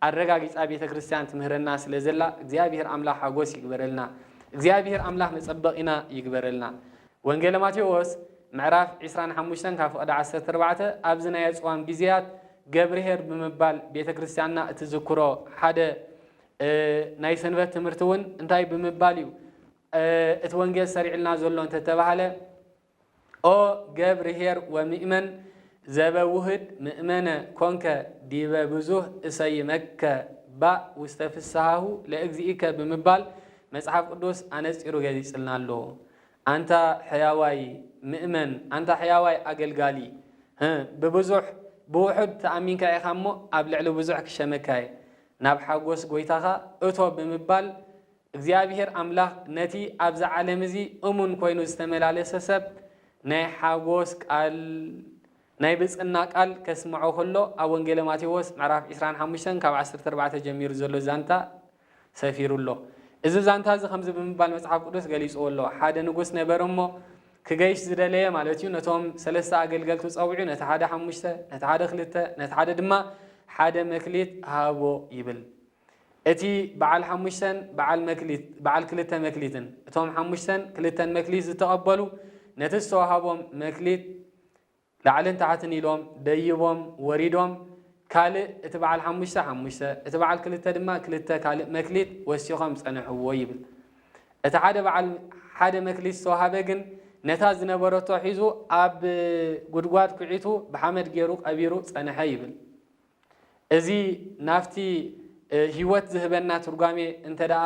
C: አረጋጊጻ ቤተ ክርስቲያን ትምህረና ስለዘላ እግዚአብሔር አምላክ ሓጎስ ይግበረልና እግዚአብሔር አምላክ መጸበቂና ይግበረልና ወንጌል ማቴዎስ ምዕራፍ 25 ካብ ፈቅደ 14 ኣብዝና የጽዋም ጊዜያት ገብርሄር ብምባል ቤተ ክርስቲያንና እትዝክሮ ሓደ ናይ ሰንበት ትምህርቲውን እንታይ ብምባል እዩ እቲ ወንጌል ሰሪዕልና ዘሎ እንተተባሃለ ኦ ገብርሄር ወምእመን ዘበውህድ ምእመነ ኮንከ ዲበ ብዙህ እሰይመከ ባ ውስተ ፍስሓሁ ለእግዚእከ ብምባል መጽሐፍ ቅዱስ አነጽሩ ገሊጽልና ኣሎ አንተ ሕያዋይ ምእመን አንተ ሕያዋይ አገልጋሊ በብዙሕ ብውሑድ ተኣሚንካ ኢኻ እሞ ኣብ ልዕሊ ብዙሕ ክሸመካ ናብ ሓጎስ ጎይታኻ እቶ ብምባል እግዚአብሔር አምላክ ነቲ ኣብዛ ዓለም እዚ እሙን ኮይኑ ዝተመላለሰ ሰብ ናይ ሓጎስ ቃል ናይ ብጽና ቃል ከስምዖ ከሎ ኣብ ወንጌል ማቴዎስ ምዕራፍ 25 ካብ 14 ጀሚሩ ዘሎ ዛንታ ሰፊሩሎ እዚ ዛንታ እዚ ከምዚ ብምባል መጽሐፍ ቅዱስ ገሊጽዎ ኣሎ ሓደ ንጉስ ነበር እሞ ክገይሽ ዝደለየ ማለት እዩ ነቶም ሰለስተ አገልገልቱ ጸውዑ ነቲ ሓደ 5 ነቲ ሓደ 2 ነቲ ሓደ ድማ ሓደ መክሊት ሃቦ ይብል እቲ በዓል 5 በዓል መክሊት በዓል 2 መክሊትን እቶም 5 2 መክሊት ዝተቀበሉ ነቲ ዝተዋሃቦም መክሊት ላዕልን ታሕትን ኢሎም ደይቦም ወሪዶም ካልእ እቲ በዓል 5 እቲ በዓል 2 ድማ 2 ካልእ መክሊት ወሲኾም ጸንሕዎ ይብል እቲ ሓደ በዓል ሓደ መክሊት ዝተዋሃበ ግን ነታ ዝነበረቶ ሒዙ ኣብ ጉድጓድ ኩዒቱ ብሓመድ ገይሩ ቀቢሩ ጸንሐ ይብል እዚ ናፍቲ ህይወት ዝህበና ትርጓሜ እንተደኣ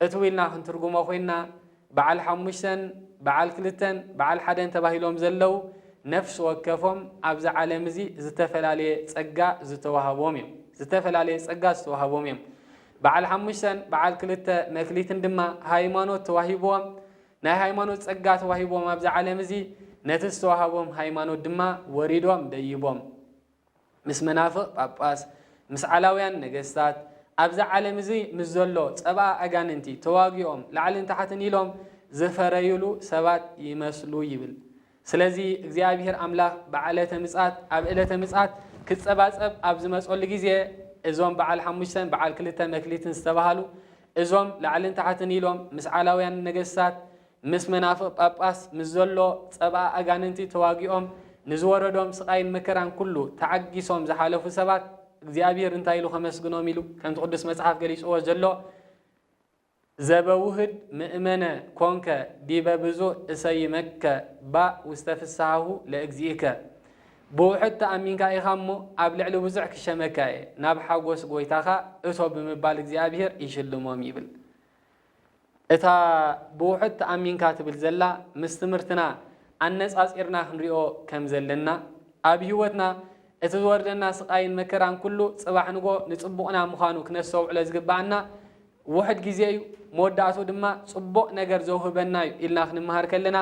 C: እትዊልና ክንትርጉሞ ኮይና በዓል 5 በዓል 2 በዓል 1 ተባሂሎም ዘለው ነፍስ ወከፎም ኣብዛ ዓለም እዚ ዝተፈላለየ ጸጋ ዝተዋሃቦም እዮም ዝተፈላለየ ጸጋ ዝተዋሃቦም እዮም በዓል 5 በዓል 2 መክሊትን ድማ ሃይማኖት ተዋሂቦም ናይ ሃይማኖት ጸጋ ተዋሂቦም ኣብዛ ዓለም እዚ ነቲ ዝተዋሃቦም ሃይማኖት ድማ ወሪዶም ደይቦም ምስ መናፍቕ ጳጳስ ምስ ዓላውያን ነገስታት ኣብዛ ዓለም እዚ ምስ ዘሎ ጸባ ኣጋንንቲ ተዋጊኦም ላዕልን ታሕትን ኢሎም ዘፈረይሉ ሰባት ይመስሉ ይብል ስለዚ እግዚአብሔር አምላክ በዓለተ ምጽአት ኣብ ዕለተ ምጽአት ክጸባጸብ ኣብ ዝመጸሉ ጊዜ እዞም በዓል 5 በዓል 2 መክሊትን ዝተባሃሉ እዞም ላዕልን ታሕትን ኢሎም ምስ ዓላውያን ነገስታት ምስ መናፍቕ ጳጳስ ምስ ዘሎ ጸባ ኣጋንንቲ ተዋጊኦም ንዝወረዶም ስቃይን መከራን ኩሉ ተዓጊሶም ዝሓለፉ ሰባት እግዚአብሔር እንታይ ኢሉ ከመስግኖም ኢሉ ከምቲ ቅዱስ መጽሓፍ ገሊጽዎ ዘሎ ዘበውህድ ምእመነ ኮንከ ዲበ ብዙህ እሰይመከ ባ ውስተ ፍስሓሁ ለእግዚእከ ብውሑድ ተኣሚንካ ኢኻ እሞ ኣብ ልዕሊ ብዙሕ ክሸመካ ናብ ሓጎስ ጎይታኻ እቶ ብምባል እግዚአብሔር ይሽልሞም ይብል እታ ብውሑድ ተኣሚንካ ትብል ዘላ ምስ ትምህርትና ኣነጻጺርና ክንሪኦ ከም ዘለና ኣብ ህይወትና እቲ ዝወርደና ስቃይን መከራን ኩሉ ጽባሕ ንጎ ንጽቡቕና ምዃኑ ክነስተውዕሎ ዝግባአና ውሕድ ግዜ እዩ መወዳእቱ ድማ ጽቡቕ ነገር ዘውህበና እዩ ኢልና ክንመሃር ከለና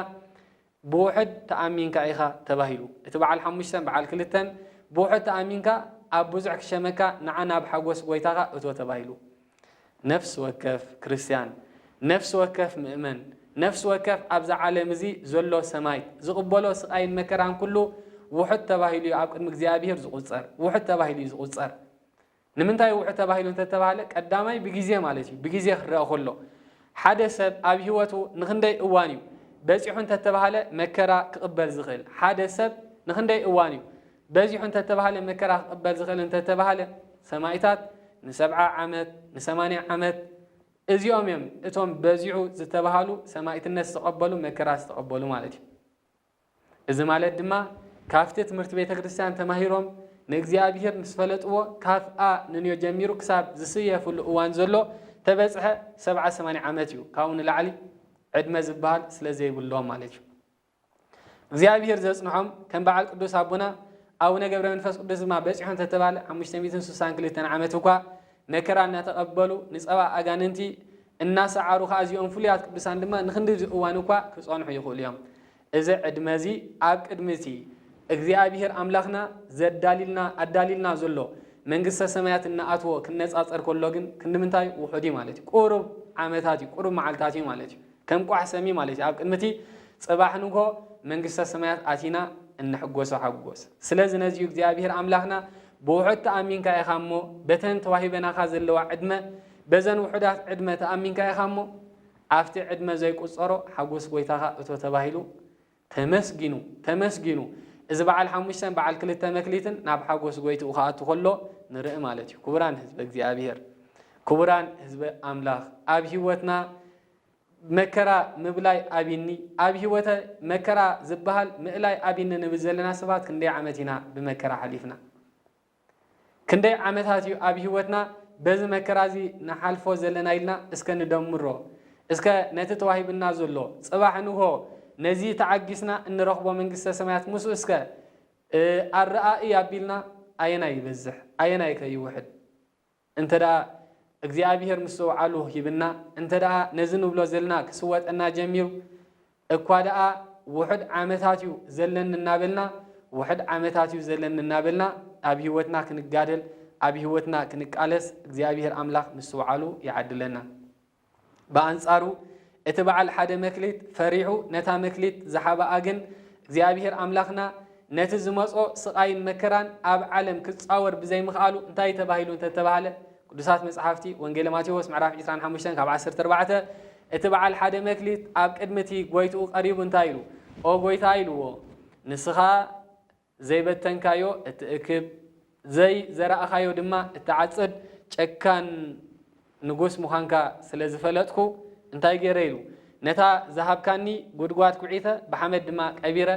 C: ብውሕድ ተኣሚንካ ኢኻ ተባሂሉ እቲ በዓል 5 በዓል 2 ብውሕድ ተኣሚንካ ኣብ ብዙሕ ክሸመካ ንዓና ብሓጎስ ጎይታኻ እቶ ተባሂሉ ነፍሲ ወከፍ ክርስቲያን ነፍሲ ወከፍ ምእመን ነፍሲ ወከፍ ኣብዛ ዓለም እዚ ዘሎ ሰማይ ዝቕበሎ ስቃይን መከራን ኩሉ ውሕድ ተባሂሉ ኣብ ቅድሚ እግዚኣብሔር ዝቁፀር ውሕድ ተባሂሉ ዝቁፀር ንምንታይ ውሕድ ተባሂሉ እንተተባሃለ ቀዳማይ ብግዜ ማለት እዩ ብግዜ ክረአ ከሎ ሓደ ሰብ ኣብ ህይወቱ ንክንደይ እዋን እዩ በፂሑ እንተተባሃለ መከራ ክቕበል ዝኽእል ሓደ ሰብ ንክንደይ እዋን እዩ በዚሑ እንተተባሃለ መከራ ክቕበል ዝኽእል እንተተባሃለ ሰማይታት ን70 ዓመት ን80 ዓመት እዚኦም እዮም እቶም በዚሑ ዝተባሃሉ ሰማይትነት ዝተቐበሉ መከራ ዝተቐበሉ ማለት እዩ እዚ ማለት ድማ ካፍቲ ትምህርቲ ቤተ ክርስቲያን ተማሂሮም ንእግዚኣብሔር ንስፈለጥዎ ካብኣ ንንዮ ጀሚሩ ክሳብ ዝስየፍሉ እዋን ዘሎ ተበፅሐ 70-80 ዓመት እዩ ካብኡ ንላዕሊ ዕድመ ዝበሃል ስለ ዘይብሎም ማለት እዩ እግዚአብሔር ዘጽንሖም ከም በዓል ቅዱስ አቡና አቡነ ገብረ መንፈስ ቅዱስ ድማ በፂሑ እንተተባለ 562 ዓመት እኳ መከራ እናተቀበሉ ንጸባ አጋንንቲ እናሰዓሩ ከዚኦም ፍሉያት ቅዱሳን ድማ ንክንዲ እዋን እኳ ክጾንሑ ይኽእሉ እዮም እዚ ዕድመዚ ኣብ ቅድሚቲ እግዚአብሔር አምላኽና ዘዳሊልና አዳሊልና ዘሎ መንግስተ ሰማያት እናኣትዎ ክነጻጸር ከሎ ግን ክንምንታይ ውሑዲ ማለት እዩ ቁሩብ ዓመታት እዩ ቁሩብ መዓልታት እዩ ማለት እዩ ከም ቋሕ ሰሚ ማለት እዩ ኣብ ቅድሚቲ ጽባሕ ንጎ መንግስተ ሰማያት አቲና እንሕጎሶ ሓጎስ ስለዚ ነዚዩ እግዚአብሔር አምላኽና ብውሑድ ተኣሚንካ ኢኻ እሞ በተን ተዋሂበናኻ ዘለዋ ዕድመ በዘን ውሑዳት ዕድመ ተኣሚንካ ኢኻ እሞ ኣብቲ ዕድመ ዘይቁፀሮ ሓጎስ ጎይታኻ እቶ ተባሂሉ ተመስጊኑ እዚ በዓል 5 በዓል 2 መክሊትን ናብ ሓጎስ ጎይቱ ከኣቱ ከሎ ንርኢ ማለት እዩ ክቡራን ህዝቢ እግዚአብሔር ክቡራን ህዝቢ አምላኽ ኣብ ህይወትና መከራ ምብላይ አቢኒ ኣብ ህይወተ መከራ ዝበሃል ምእላይ አቢኒ ንብል ዘለና ሰባት ክንደይ ዓመት ኢና ብመከራ ሓሊፍና ክንደይ ዓመታት እዩ ኣብ ህይወትና በዚ መከራ እዚ ንሓልፎ ዘለና ኢልና እስከ ንደምሮ እስከ ነቲ ተዋሂብና ዘሎ ጽባሕ ንሆ ነዚ ተዓጊስና እንረኽቦ መንግስተ ሰማያት ሙሱ እስከ ኣረኣኢ ኣቢልና ኣየና ይበዝሕ ኣየና ይከይውሕድ እንተዳ እግዚአብሔር ምስውዓሉ ይብና እንተዳ ነዚ ንብሎ ዘለና ክስወጠና ጀሚሩ እኳ ደኣ ውሕድ ዓመታት እዩ ዘለን እናበልና ውሕድ ዓመታት እዩ ዘለን እናበልና ኣብ ህይወትና ክንጋደል ኣብ ህይወትና ክንቃለስ እግዚአብሔር አምላኽ ምስውዓሉ ይዓድለና በአንጻሩ እቲ በዓል ሓደ መክሊት ፈሪሑ ነታ መክሊት ዝሓበኣ ግን እግዚአብሔር አምላኽና ነቲ ዝመጾ ስቃይን መከራን ኣብ ዓለም ክጻወር ብዘይምኽኣሉ እንታይ ተባሂሉ እንተተባሃለ ቅዱሳት መጽሓፍቲ ወንጌል ማቴዎስ ምዕራፍ 25 ካብ 14 እቲ በዓል ሓደ መክሊት ኣብ ቅድሚቲ ጎይትኡ ቀሪቡ እንታይ ኢሉ ኦ ጎይታ ኢልዎ ንስኻ ዘይበተንካዮ እትእክብ ዘይ ዘራእኻዮ ድማ እትዓጽድ ጨካን ንጉስ ምዃንካ ስለ ዝፈለጥኩ እንታይ ገይረ ኢሉ ነታ ዝሃብካኒ ጉድጓድ ኩዒተ ብሓመድ ድማ ቀቢረ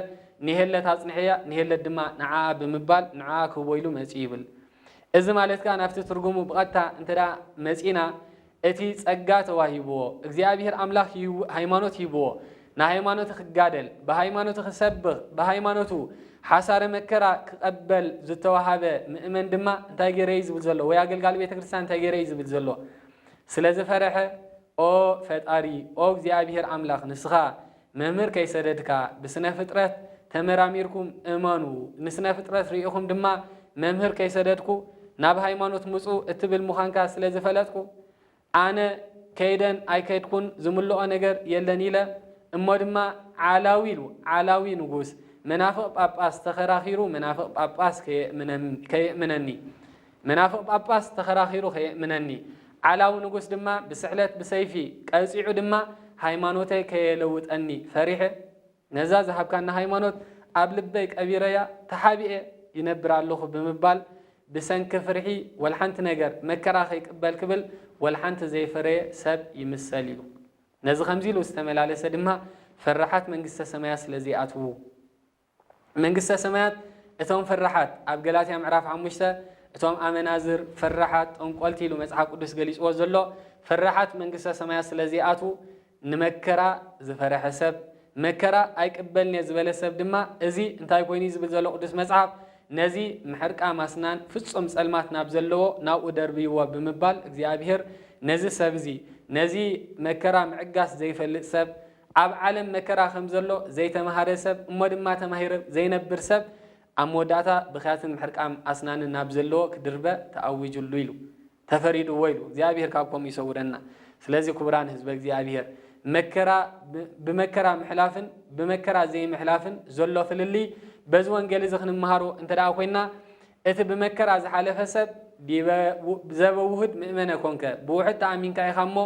C: ንሄለት ኣጽንሕያ ንሄለት ድማ ንዓ ብምባል ንዓ ክህቦ ኢሉ መጺ ይብል እዚ ማለት ከዓ ናፍቲ ትርጉሙ ብቐጥታ እንተዳ መጺና እቲ ጸጋ ተዋሂብዎ እግዚአብሔር አምላኽ ሃይማኖት ሂብዎ ንሃይማኖት ክጋደል ብሃይማኖት ክሰብኽ ብሃይማኖቱ ሓሳረ መከራ ክቐበል ዝተዋሃበ ምእመን ድማ እንታይ ገይረ ዝብል ዘሎ ወይ ኣገልጋሊ ቤተክርስትያን እንታይ ገይረ ዝብል ዘሎ ስለዚ ፈረሐ ኦ ፈጣሪ ኦ እግዚአብሔር አምላኽ ንስኻ መምህር ከይሰደድካ ብስነ ፍጥረት ተመራሚርኩም እመኑ ንስነ ፍጥረት ርኢኹም ድማ መምህር ከይሰደድኩ ናብ ሃይማኖት ምፁ እትብል ምዃንካ ስለ ዝፈለጥኩ ኣነ ከይደን ኣይከይድኩን ዝምልኦ ነገር የለን ኢለ እሞ ድማ ዓላዊ ንጉስ መናፍቕ ጳጳስ ተኸራኺሩ መናፍቕ ጳጳስ ከየእምነኒ መናፍቕ ጳጳስ ተኸራኺሩ ከየእምነኒ ዓላዊ ንጉስ ድማ ብስሕለት ብሰይፊ ቀፂዑ ድማ ሃይማኖተይ ከየለውጠኒ ፈሪሐ ነዛ ዝሃብካና ሃይማኖት ኣብ ልበይ ቀቢረያ ተሓቢኤ ይነብር ኣለኹ ብምባል ብሰንኪ ፍርሒ ወልሓንቲ ነገር መከራ ከይቅበል ክብል ወልሓንቲ ዘይፈረየ ሰብ ይምሰል ኢሉ ነዚ ከምዚ ኢሉ ዝተመላለሰ ድማ ፈራሓት መንግስተ ሰማያት ስለዘይኣትዉ መንግስተ ሰማያት እቶም ፈራሓት ኣብ ገላትያ ምዕራፍ 5 እቶም ኣመናዝር ፈራሓት ጠንቆልቲ ኢሉ መጽሓፍ ቅዱስ ገሊጽዎ ዘሎ ፈራሓት መንግስተ ሰማያት ስለዘይኣትዉ ንመከራ ዝፈረሐ ሰብ መከራ ኣይቅበልኒ ዝበለ ሰብ ድማ እዚ እንታይ ኮይኑ ዝብል ዘሎ ቅዱስ መጽሓፍ ነዚ ምሕርቃ ማስናን ፍጹም ጸልማት ናብ ዘለዎ ናብኡ ደርብይዎ ብምባል እግዚአብሔር ነዚ ሰብ እዚ ነዚ መከራ ምዕጋስ ዘይፈልጥ ሰብ ኣብ ዓለም መከራ ከም ዘሎ ዘይተማሃረ ሰብ እሞ ድማ ተማሂረ ዘይነብር ሰብ ኣብ መወዳእታ ብኽያትን ምሕርቃም ኣስናንን ናብ ዘለዎ ክድርበ ተኣዊጁሉ ኢሉ ተፈሪድዎ ኢሉ እግዚአብሔር ካብኮም ይሰውረና። ስለዚ ክቡራን ህዝበ እግዚአብሔር መከራ ብመከራ ምሕላፍን ብመከራ ዘይምሕላፍን ዘሎ ፍልሊ በዚ ወንጌል እዚ ክንመሃሮ እንተደኣ ኮይና እቲ ብመከራ ዝሓለፈ ሰብ ዘበውህድ ምእመነ ኮንከ ብውሕድ ተኣሚንካ ኢኻ እሞ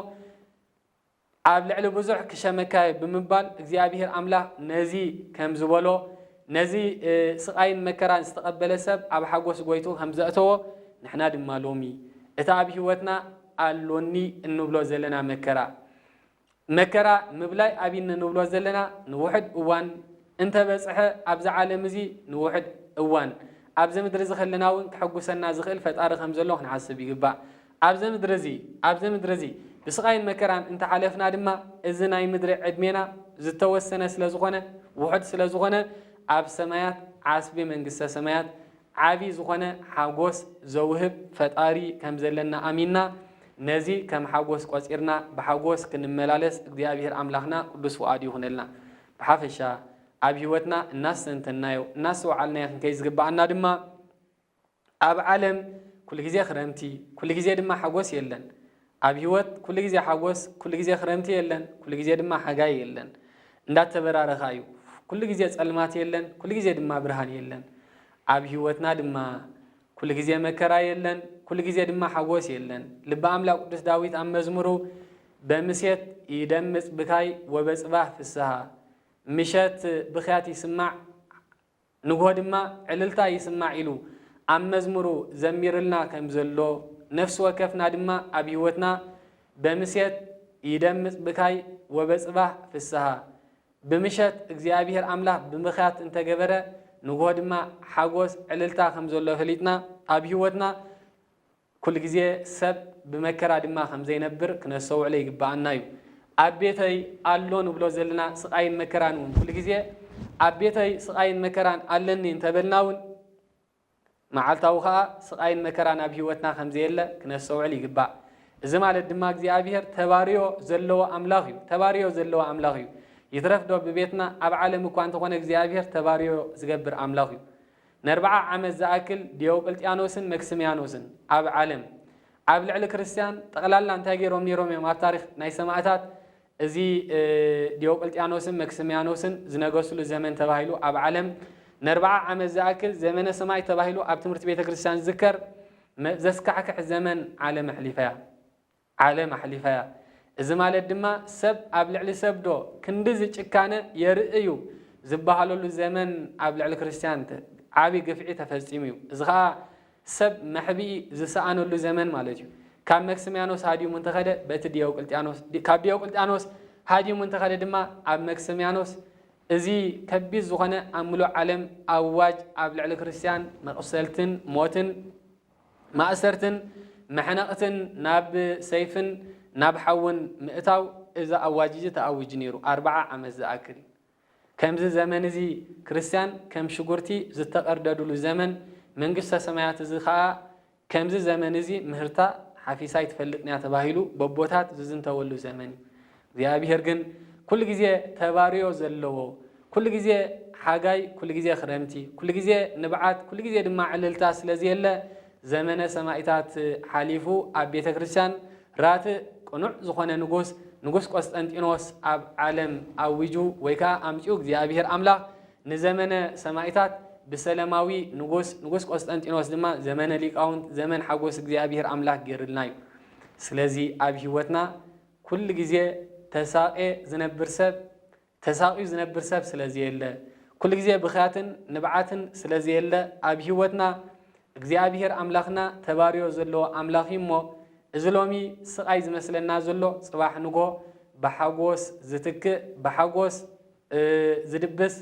C: ኣብ ልዕሊ ብዙሕ ክሸመካየ ብምባል እግዚአብሔር ኣምላኽ ነዚ ከም ዝበሎ ነዚ ስቃይን መከራን ዝተቐበለ ሰብ ኣብ ሓጎስ ጎይቱ ከም ዘእተዎ ንሕና ድማ ሎሚ እቲ ኣብ ህይወትና ኣሎኒ እንብሎ ዘለና መከራ ምብላይ ኣብይኒ እንብሎ ዘለና ንውሕድ እዋን እንተበፅሐ ኣብዛ ዓለም እዚ ንውሕድ እዋን ኣብዚ ምድሪ እዚ ከለና እውን ክሐጉሰና ዝኽእል ፈጣሪ ከም ዘሎ ክንሓስብ ይግባእ። ኣብዚ ምድሪ እዚ ብስቃይን መከራን እንተሓለፍና ድማ እዚ ናይ ምድሪ ዕድሜና ዝተወሰነ ስለዝኾነ ውሕድ ስለዝኾነ ኣብ ሰማያት ዓስቢ መንግስተ ሰማያት ዓብይ ዝኾነ ሓጎስ ዘውህብ ፈጣሪ ከም ዘለና ኣሚንና ነዚ ከም ሓጎስ ቆፂርና ብሓጎስ ክንመላለስ እግዚአብሔር ኣምላኽና ቅዱስ ፍቃዱ ይኹነልና። ብሓፈሻ ኣብ ህይወትና እናስተንተናዮ እናስተውዓልናዮ ክንከይ ዝግባአና ድማ ኣብ ዓለም ኩሉ ግዜ ክረምቲ ኩሉ ግዜ ድማ ሓጎስ የለን። ኣብ ህይወት ኩሉ ግዜ ሓጎስ ኩሉ ግዜ ክረምቲ የለን፣ ኩሉ ግዜ ድማ ሓጋይ የለን። እንዳተበራረኻ እዩ። ኩሉ ግዜ ጸልማት የለን፣ ኩሉ ግዜ ድማ ብርሃን የለን። ኣብ ህይወትና ድማ ኩሉ ግዜ መከራ የለን፣ ኩሉ ግዜ ድማ ሓጎስ የለን። ልበ ኣምላክ ቅዱስ ዳዊት ኣብ መዝሙሩ በምሴት ይደምጽ ብካይ ወበጽባህ ፍስሓ ምሸት ብኽያት ይስማዕ ንጎ ድማ ዕልልታ ይስማዕ ኢሉ ኣብ መዝሙሩ ዘሚርልና ከም ዘሎ ነፍሲ ወከፍና ድማ ኣብ ህይወትና በምሴት ይደምጽ ብካይ ወበጽባህ ፍስሓ ብምሸት እግዚአብሔር ኣምላኽ ብምኽያት እንተገበረ ንጎ ድማ ሓጎስ ዕልልታ ከም ዘሎ ፈሊጥና ኣብ ህይወትና ኩሉ ግዜ ሰብ ብመከራ ድማ ከም ዘይነብር ክነስተውዕሎ ይግባአና እዩ። ኣብ ቤተይ ኣሎ ንብሎ ዘለና ስቃይን መከራን እውን ኩሉ ግዜ ኣብ ቤተይ ስቃይን መከራን ኣለኒ እንተበልና እውን መዓልታዊ ከዓ ስቃይን መከራን ኣብ ህይወትና ከም ዘየለ ክነስተውዕል ይግባእ። እዚ ማለት ድማ እግዚአብሔር ተባርዮ ዘለዎ ኣምላኽ እዩ። ይትረፍዶ ብቤትና ኣብ ዓለም እኳ እንተኾነ እግዚአብሔር ተባርዮ ዝገብር ኣምላኽ እዩ። ን40 ዓመት ዝኣክል ዲዮቅልጥያኖስን መክስምያኖስን ኣብ ዓለም ኣብ ልዕሊ ክርስቲያን ጠቕላላ እንታይ ገይሮም ነይሮም እዮም? ኣብ ታሪክ ናይ ሰማዕታት እዚ ዲዮቅልጥያኖስን መክስምያኖስን ዝነገስሉ ዘመን ተባሂሉ ኣብ ዓለም ን40 ዓመት ዝኣክል ዘመነ ሰማይ ተባሂሉ ኣብ ትምህርቲ ቤተ ክርስቲያን ዝዝከር ዘስካሕክሕ ዘመን ዓለም ኣሕሊፋያ። እዚ ማለት ድማ ሰብ ኣብ ልዕሊ ሰብዶ ክንዲ ዝጭካነ የርእዩ ዝበሃለሉ ዘመን ኣብ ልዕሊ ክርስቲያን ዓብይ ግፍዒ ተፈፂሙ እዩ። እዚ ከዓ ሰብ መሕቢኢ ዝሰኣነሉ ዘመን ማለት እዩ። ካብ መክስምያኖስ ሃዲሙ እንተኸደ በቲ ካብ ዲዮቅልጥያኖስ ሃዲሙ እንተኸደ ድማ ኣብ መክስምያኖስ እዚ ከቢድ ዝኾነ ኣብ ሙሉእ ዓለም ኣዋጅ ኣብ ልዕሊ ክርስቲያን መቕሰልትን ሞትን ማእሰርትን መሕነቕትን ናብ ሰይፍን ናብ ሓውን ምእታው እዚ ኣዋጅ እዚ ተኣውጅ ነይሩ 40 ዓመት ዝኣክል። ከምዚ ዘመን እዚ ክርስቲያን ከም ሽጉርቲ ዝተቐርደድሉ ዘመን መንግስተ ሰማያት እዚ ከዓ ከምዚ ዘመን እዚ ምህርታ ሓፊሳይ ትፈልጥንያ ተባሂሉ በቦታት ዝዝንተወሉ ዘመን እዩ። እግዚአብሔር ግን ኩሉ ግዜ ተባርዮ ዘለዎ ኩሉ ግዜ ሓጋይ ኩሉ ግዜ ክረምቲ ኩሉ ግዜ ንብዓት ኩሉ ግዜ ድማ ዕልልታ ስለዝየለ ዘመነ ሰማዕታት ሓሊፉ ኣብ ቤተ ክርስቲያን ራት ቅኑዕ ዝኾነ ንጉስ ቆስጠንጢኖስ ኣብ ዓለም ኣዊጁ ወይ ከዓ ኣምፂኡ እግዚአብሔር ኣምላኽ ንዘመነ ሰማዕታት ብሰላማዊ ንጉስ ቆስጠንጢኖስ ድማ ዘመነ ሊቃውንት ዘመን ሓጎስ እግዚአብሔር ኣምላኽ ገይርልና እዩ። ስለዚ ኣብ ህይወትና ኩሉ ግዜ ተሳቂዩ ዝነብር ሰብ ስለዝየለ ኩሉ ግዜ ብኽያትን ንብዓትን ስለዝየለ ኣብ ህይወትና እግዚአብሔር ኣምላኽና ተባርዮ ዘለዎ ኣምላኽ እሞ እዚ ሎሚ ስቃይ ዝመስለና ዘሎ ጽባሕ ንጎ ብሓጎስ ዝትክእ ብሓጎስ ዝድብስ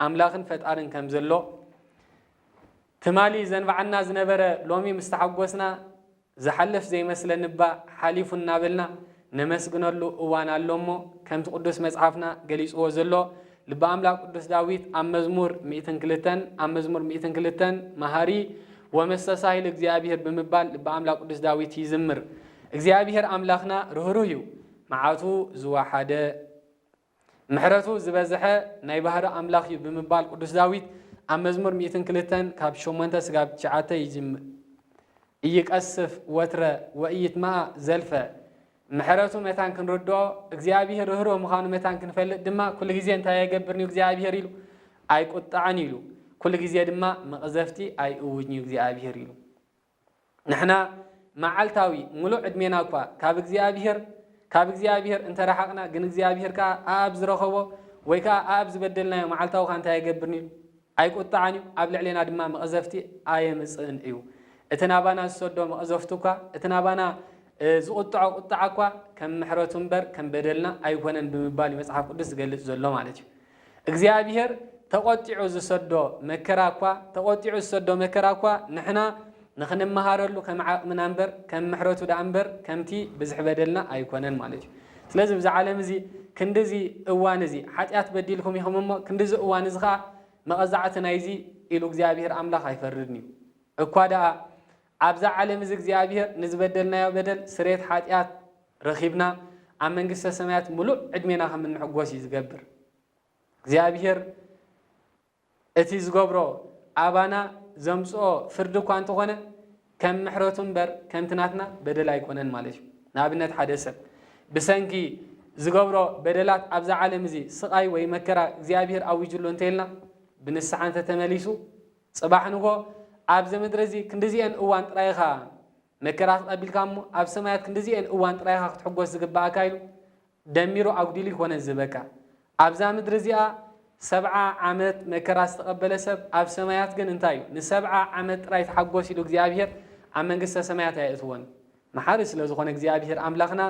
C: ኣምላኽን ፈጣርን ከም ዘሎ ትማሊ ዘንባዓና ዝነበረ ሎሚ ምስተሓጎስና ዝሓልፍ ዘይመስለኒ ባ ሓሊፉ እናበልና ነመስግነሉ እዋን ኣሎ እሞ ከምቲ ቅዱስ መጽሓፍና ገሊፅዎ ዘሎ ልበ አምላክ ቅዱስ ዳዊት ኣብ መዝሙር 102 መሃሪ ወመስተሳሂል እግዚአብሔር ብምባል ልበ አምላክ ቅዱስ ዳዊት ይዝምር። እግዚአብሔር አምላኽና ርህሩህ እዩ መዓቱ ዝዋሓደ ምሕረቱ ዝበዝሐ ናይ ባህሪ አምላኽ እዩ ብምባል ቅዱስ ዳዊት ኣብ መዝሙር 102 ካብ 8 እስካብ 9 ይጅምር። እይቀስፍ ወትረ ወእይትማኣ ዘልፈ ምሕረቱ መታን ክንርድኦ እግዚአብሔር ርህሩህ ምዃኑ መታን ክንፈልጥ ድማ ኩሉ ግዜ እንታይ የገብርኒ እግዚአብሔር ኢሉ ኣይቁጣዕን ኢሉ ኩሉ ግዜ ድማ መቕዘፍቲ ኣይእውጅን እግዚአብሔር ኢሉ ንሕና መዓልታዊ ሙሉእ ዕድሜና እኳ ካብ እግዚአብሔር እንተረሓቕና ግን እግዚአብሔር ከዓ ኣብ ዝረኸቦ ወይ ከዓ ኣብ ዝበደልናዮ መዓልታዊ ካ እንታይ የገብርኒ ኢሉ ኣይቁጣዕን እዩ ኣብ ልዕሌና ድማ መቕዘፍቲ ኣየምፅእን እዩ። እቲ ናባና ዝሰዶ መቕዘፍቱ እኳ እቲ ናባና ዝቁጥዖ ቁጣዕ እኳ ከም ምሕረቱ እምበር ከም በደልና ኣይኮነን ብምባል መጽሓፍ ቅዱስ ዝገልጽ ዘሎ ማለት እዩ። እግዚአብሔር ተቆጢዑ ዝሰዶ መከራ እኳ ንሕና ንኽንመሃረሉ ከም ዓቕምና እምበር ከም ምሕረቱ ዳ እምበር ከምቲ ብዝሕ በደልና ኣይኮነን ማለት እዩ። ስለዚ ብዛ ዓለም እዚ ክንዲዚ እዋን እዚ ሓጢኣት በዲልኩም ኢኹም እሞ ክንዲዚ እዋን እዚ ከዓ መቐዛዕቲ ናይዚ ኢሉ እግዚአብሔር ኣምላኽ ኣይፈርድን እዩ እኳ ደኣ ኣብዛ ዓለም እዚ እግዚአብሔር ንዝበደልናዮ በደል ስሬት ሓጢኣት ረኺብና ኣብ መንግስተ ሰማያት ሙሉእ ዕድሜና ከም እንሕጎስ እዩ ዝገብር። እግዚአብሔር እቲ ዝገብሮ ኣባና ዘምፅኦ ፍርዲ እኳ እንተኾነ ከም ምሕረቱ እምበር ከምቲ ናትና በደል ኣይኮነን ማለት እዩ። ንኣብነት ሓደ ሰብ ብሰንኪ ዝገብሮ በደላት ኣብዛ ዓለም እዚ ስቃይ ወይ መከራ እግዚአብሔር ኣዊጅሉ እንተይልና ብንስሓ እንተተመሊሱ ፅባሕ ንጎ ኣብዚ ምድሪ እዚ ክንዲዚአን እዋን ጥራይኻ መከራ ተቐቢልካ እሞ ኣብ ሰማያት ክንዲዚአን እዋን ጥራይኻ ክትሕጎስ ዝግባእካ ኢሉ ደሚሩ ኣጉዲሉ ይኮነን ዝበካ። ኣብዛ ምድሪ እዚኣ 70 ዓመት መከራ ዝተቐበለ ሰብ ኣብ ሰማያት ግን እንታይ እዩ ን70 ዓመት ጥራይ ተሓጎስ ኢሉ እግዚአብሔር ኣብ መንግስተ ሰማያት ኣየእትዎን። መሓሪ ስለ ዝኾነ እግዚአብሔር ኣምላኽና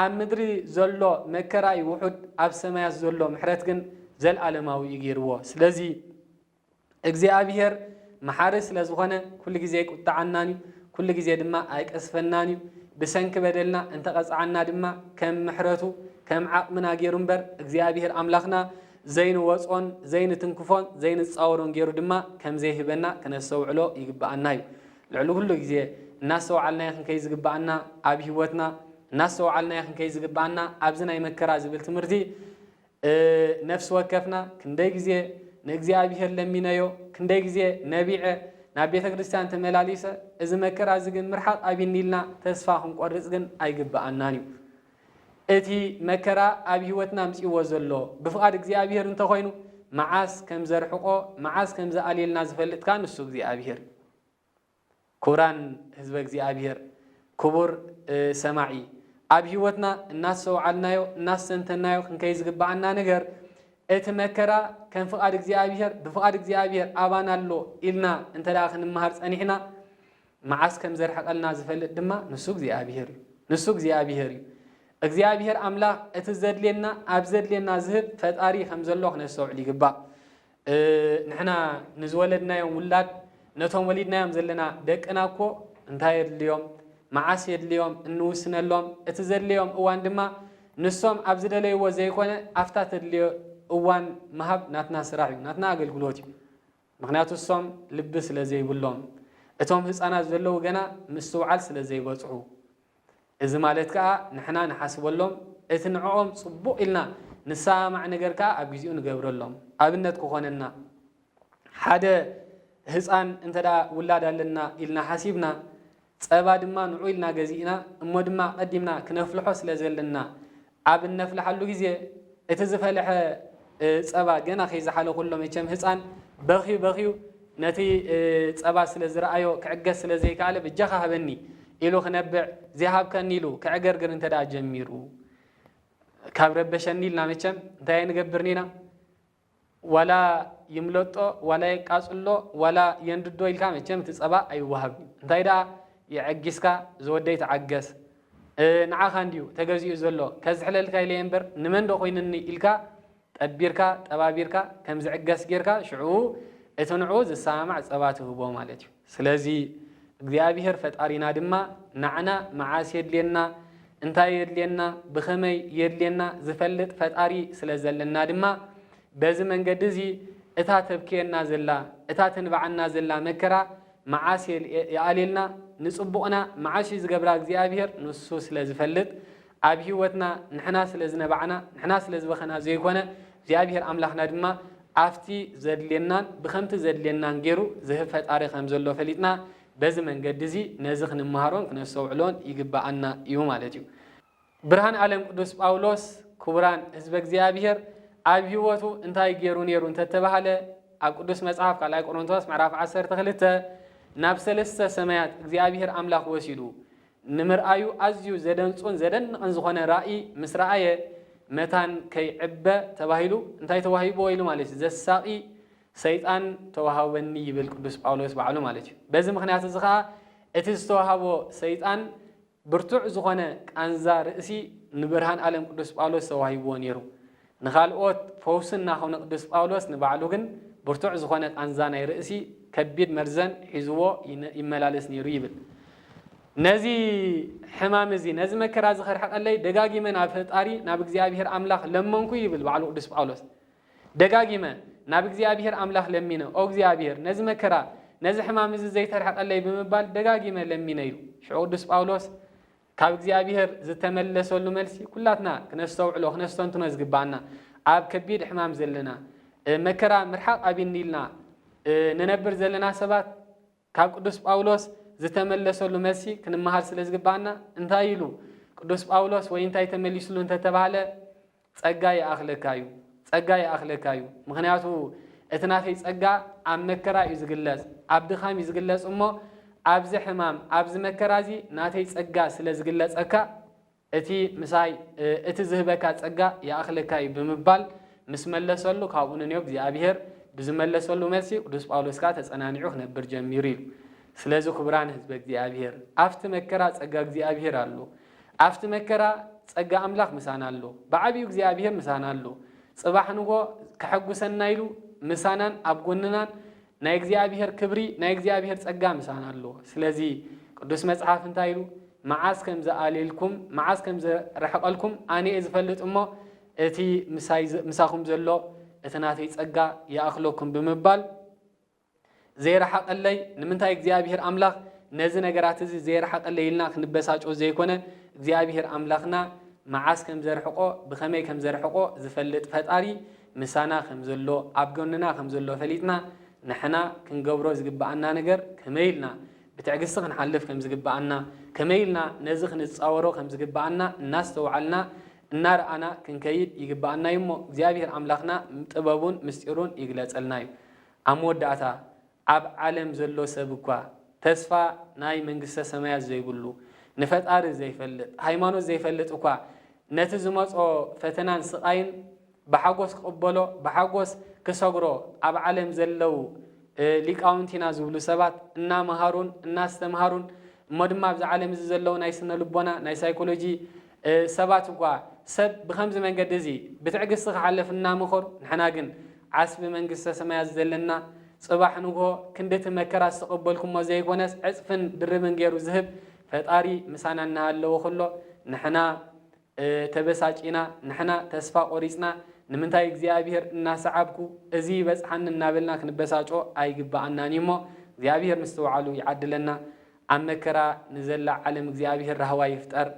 C: ኣብ ምድሪ ዘሎ መከራ እዩ ውሑድ፣ ኣብ ሰማያት ዘሎ ምሕረት ግን ዘለኣለማዊ እዩ ገይርዎ። ስለዚ እግዚአብሔር መሓሪ ስለ ዝኾነ ኩሉ ግዜ ይቁጣዓናን እዩ፣ ኩሉ ግዜ ድማ ኣይቀስፈናን እዩ። ብሰንኪ በደልና እንተቐፅዓና ድማ ከም ምሕረቱ ከም ዓቕምና ገይሩ እምበር እግዚአብሔር ኣምላኽና ዘይንወፆን ዘይንትንክፎን ዘይንፃወሮን ገይሩ ድማ ከም ዘይህበና ክነስተውዕሎ ይግባአና እዩ። ልዕሊ ኩሉ ግዜ እናስተውዓልና ክንከይ ዝግባአና ኣብ ሂወትና እናስተውዓልና ክንከይ ዝግባአና ኣብዚ ናይ መከራ ዝብል ትምህርቲ ነፍሲ ወከፍና ክንደይ ግዜ ንእግዚአብሔር ለሚነዮ ክንደይ ግዜ ነቢዐ ናብ ቤተ ክርስቲያን ተመላሊሰ እዚ መከራ እዚ ግን ምርሓቅ ኣብኒ ኢልና ተስፋ ክንቆርፅ ግን ኣይግባአናን እዩ። እቲ መከራ ኣብ ሂወትና ምፅይዎ ዘሎ ብፍቃድ እግዚአብሔር እንተኮይኑ መዓስ ከም ዘርሕቆ መዓስ ከም ዝኣልየልና ዝፈልጥካ ንሱ እግዚአብሔር። ክቡራን ህዝበ እግዚአብሔር ክቡር ሰማዒ ኣብ ሂወትና እናስተውዓልናዮ እናስተንተናዮ ክንከይ ዝግባአና ነገር እቲ መከራ ከም ፍቃድ እግዚአብሔር ብፍቃድ እግዚአብሔር ኣባና ኣሎ ኢልና እንተዳ ክንመሃር ፀኒሕና መዓስ ከም ዘርሕቀልና ዝፈልጥ ድማ ንሱ እግዚአብሔር እዩ። እግዚአብሔር ኣምላኽ እቲ ዘድልየና ኣብ ዘድልየና ዝህብ ፈጣሪ ከም ዘሎ ክነስተውዕል ይግባእ። ንሕና ንዝወለድናዮም ውላድ ነቶም ወሊድናዮም ዘለና ደቅና እኮ እንታይ የድልዮም መዓስ የድልዮም እንውስነሎም እቲ ዘድልዮም እዋን ድማ ንሶም ኣብ ዝደለይዎ ዘይኮነ ኣፍታ ተድልዮ እዋን መሃብ ናትና ስራሕ እዩ፣ ናትና ኣገልግሎት እዩ። ምክንያቱ እሶም ልቢ ስለ ዘይብሎም እቶም ህፃናት ዘለዉ ገና ምስትውዓል ስለ ዘይበፅሑ እዚ ማለት ከዓ ንሕና ንሓስበሎም እቲ ንዕኦም ፅቡቅ ኢልና ንሰማዕ ነገር ከዓ ኣብ ግዚኡ ንገብረሎም። ኣብነት ክኾነና ሓደ ህፃን እንተዳ ውላድ ኣለና ኢልና ሓሲብና ፀባ ድማ ንዑ ኢልና ገዚእና እሞ ድማ ቀዲምና ክነፍልሖ ስለ ዘለና ኣብ እነፍልሓሉ ግዜ እቲ ዝፈልሐ ፀባ ገና ከይዝሓለኩሎ መቸም ህፃን በኺዩ ነቲ ፀባ ስለ ዝረኣዮ ክዕገስ ስለ ዘይከኣለ ብጃኻ ሃበኒ ኢሉ ክነብዕ ዘይሃብከኒ ኢሉ ክዕገርግር እንተዳ ጀሚሩ ካብ ረበሸኒ ኢልና መቸም እንታይ ንገብርኒና ዋላ ይምለጦ ዋላ የቃፅሎ ዋላ የንድዶ ኢልካ መቸም እቲ ፀባ ኣይወሃብ። እንታይ ደኣ የዕጊስካ ዝወደይ ተዓገስ ንዓኻ እንዲዩ ተገዚኡ ዘሎ ከዝሕለልካ ኢለ እምበር ንመን ዶ ኮይንኒ ኢልካ ጠቢርካ ጠባቢርካ ከም ዝዕገስ ጌርካ ሽዑ እቲ ንዑ ዝሰማማዕ ፀባ ትህቦ ማለት እዩ። ስለዚ እግዚአብሔር ፈጣሪና ድማ ናዕና መዓስ የድልየና እንታይ የድልየና ብኸመይ የድልየና ዝፈልጥ ፈጣሪ ስለ ዘለና ድማ بزي من قدزي إتاتب كينا زلا إتاتن بعنا زلا مكرا معاسي يقاللنا نصبقنا معاشي زقبراك زيابير نصوص لزفلت أبيوتنا نحناس لزنبعنا نحناس لزبخنا زيكونا زيابير أملاخنا دما أفتي زدلينان بخمت زدلينان غيرو زهفت تاريخ همزلو فليتنا بزي من قدزي نزخ نمهارون كنسوعلون يقبعنا يوم عليتيو برهان عالم قدوس باولوس كبران حزبك زيابير أبيوتو انتاي غيرو نيرو انتتبهاله أب قدوس مصحف قال أي قرنطوس معرف 10 تخلته ناب سلسة سمايات زيابير أملاخ وسيدو نمرأيو أزيو زدنصون زدن أنزخون رأي مسرأيه متان كي عبة تباهيلو انتاي تواهيبو ويلو ماليش زساقي سيطان تواهاوني بالقدوس باولوس بعلو ماليش بزي مخنيات الزخاء اتز تواهاو سيطان برتوع زخونة أنزا رئيسي نبرهان عالم قدوس باولوس تواهيبو نيرو نخالقوت فوسنا خون قدوس باولوس نبعلوغن برتوع زخونة أنزا ناي رئيسي كبير مرزن حزوو يملالس نيرو يبل نزي حمام زي نزي مكرا زخر حق الله دقاقي من أفتاري نابق زيابير أملاخ لمنكو يبل بعلو قدس باولوس دقاقي من نابق زيابير أملاخ لمينه أو زيابير نزي مكرا نزي حمام زي زيتر حق الله بمبال دقاقي من لمينه يلو شعو قدس باولوس كابق زيابير زي تملسو اللو ملسي كلاتنا كنستوعلو خنستو نزقبانا عاب كبير حمام زلنا مكرا مرحق أبي النيلنا ننبر زلنا سبات كابق قدس باولوس زتملسوا له مسي كن مهار سلزقبانا انتايلو قدوس باولوس وينتاي تمليسلو انت تبعله ጸጋይ አኽለካዩ ጸጋይ አኽለካዩ ምክንያቱ እትናፈይ ጸጋ ኣብ መከራ ይዝግለጽ ኣብ ድኻም ይዝግለጽ እሞ ኣብዚ ሕማም ኣብዚ መከራዚ ናተይ ጸጋ ስለ ዝግለጸካ እቲ ምሳይ እቲ ዝህበካ ጸጋ ያኽለካዩ ብምባል ምስ መለሰሉ ካብኡ ነዮ እግዚአብሔር ብዝመለሰሉ መልሲ ቅዱስ ጳውሎስ ካ ተጸናኒዑ ነበር ጀሚሩ ይሉ ስለዚ ክብራን ህዝበ እግዚአብሔር አፍት መከራ ጸጋ እግዚአብሔር አሉ አፍት መከራ ጸጋ አምላክ ምሳና አሉ በአብዩ እግዚአብሔር ምሳና አሉ ጽባህንጎ ከሐጉሰና ይሉ ምሳናን አብጎንናን ናይ እግዚአብሔር ክብሪ ናይ እግዚአብሔር ጸጋ ምሳና አሉ ስለዚ ቅዱስ መጽሐፍ እንታይሉ መዓስ ከም ዘአሌልኩም መዓስ ከም ዘረሐቀልኩም አኔ ዝፈልጥሞ እቲ ምሳኹም ዘሎ እተናተይ ጸጋ ያአኽለኩም ብምባል ዘይረሐቀለይ ንምንታይ እግዚአብሔር አምላክ ነዚ ነገራት እዚ ዘይረሐቀለይልና ክንበሳጮ ዘይኮነ እግዚአብሔር አምላክና መዓስ ከም ዘርሕቆ ብኸመይ ከም ዘርሕቆ ዝፈልጥ ፈጣሪ ምሳና ከም ዘሎ ኣብጎንና ከም ዘሎ ፈሊጥና ንሕና ክንገብሮ ዝግባአና ነገር ከመይልና ብትዕግስቲ ክንሓልፍ ከም ዝግባአና ከመይልና ነዚ ክንፃወሮ ከም ዝግባአና እናስተውዓልና እናርአና ክንከይድ ይግባአና እሞ እግዚአብሔር አምላክና ጥበቡን ምስጢሩን ይግለጸልና እዩ አሞዳታ ኣብ ዓለም ዘሎ ሰብኳ ተስፋ ናይ መንግስተ ሰማያት ዘይብሉ ንፈጣሪ ዘይፈልጥ ሃይማኖት ዘይፈልጥ እኳ ነቲ ዝመጾ ፈተናን ስቃይን በሓጎስ ክቅበሎ በሓጎስ ክሰግሮ ኣብ ዓለም ዘለው ሊቃውንቲና ዝብሉ ሰባት እናመሃሩን እናስተምሃሩን እሞ ድማ ኣብዚ ዓለም እዚ ዘለው ናይ ስነ ልቦና ናይ ሳይኮሎጂ ሰባት እኳ ሰብ ብከምዚ መንገዲ እዚ ብትዕግስቲ ክሓልፍ እናምኽር ንሕና ግን ዓስቢ መንግስተ ሰማያት ዘለና ጽባሕ ንጎ ክንደት መከራ ዝተቀበልኩሞ ዘይኮነስ ዕጽፍን ድርብን ገይሩ ዝህብ ፈጣሪ ምሳና እናሃለዎ ኩሎ ንሕና ተበሳጪና ንሕና ተስፋ ቆሪጽና ንምንታይ እግዚአብሔር እናሰዓብኩ እዚ በጽሐን እናበልና ክንበሳጮ ኣይግባአናን እሞ እግዚአብሔር ምስተውዓሉ ይዓድለና ኣብ መከራ ንዘላ ዓለም እግዚአብሔር ረህዋ ይፍጠር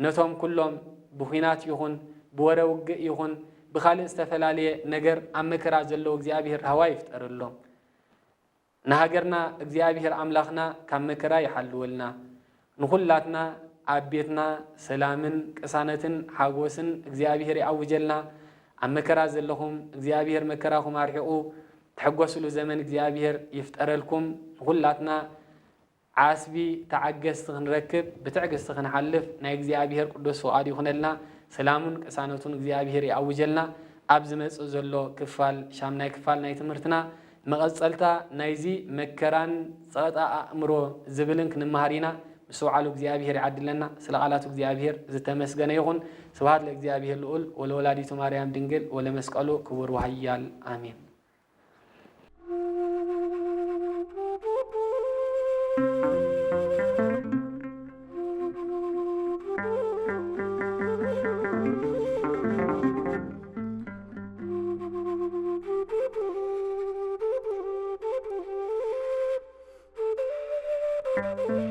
C: ነቶም ኩሎም ብኹናት ይኹን ብወረ ውግእ ይኹን ብኻልእ ዝተፈላለየ ነገር ኣብ መከራ ዘለዎ እግዚአብሔር ረህዋ ይፍጠረሎም نهاجرنا እግዚአብሔር አምላክና ካብ መከራ ይሐልወልና ንኹላትና ኣብ ቤትና ሰላምን ቅሳነትን ሓጎስን እግዚአብሔር ያውጀልና ኣብ መከራ ዘለኹም እግዚአብሔር መከራኹም አርሒቁ ተሐጎስሉ ዘመን እግዚአብሔር ይፍጠረልኩም ንኹላትና ዓስቢ ተዓገስቲ ክንረክብ ብትዕግስቲ ክንሓልፍ ናይ እግዚአብሔር ቅዱስ ፈቃድ ይኹነልና ሰላሙን ቅሳነቱን እግዚአብሔር ያውጀልና ኣብ ዝመጽእ ዘሎ ክፋል ሻምናይ ክፋል ናይ ትምህርትና مغزلتا نايزي مكران صاتا امرو زبلن كنمهارينا مسوعلو እግዚአብሔር يعدلنا سلقالاتو እግዚአብሔር زتمسغن يكون سبحان ለእግዚአብሔር ልዑል ወለወላዲቱ ማርያም ድንግል ወለመስቀሉ ክቡር ወኃያል አሜን you.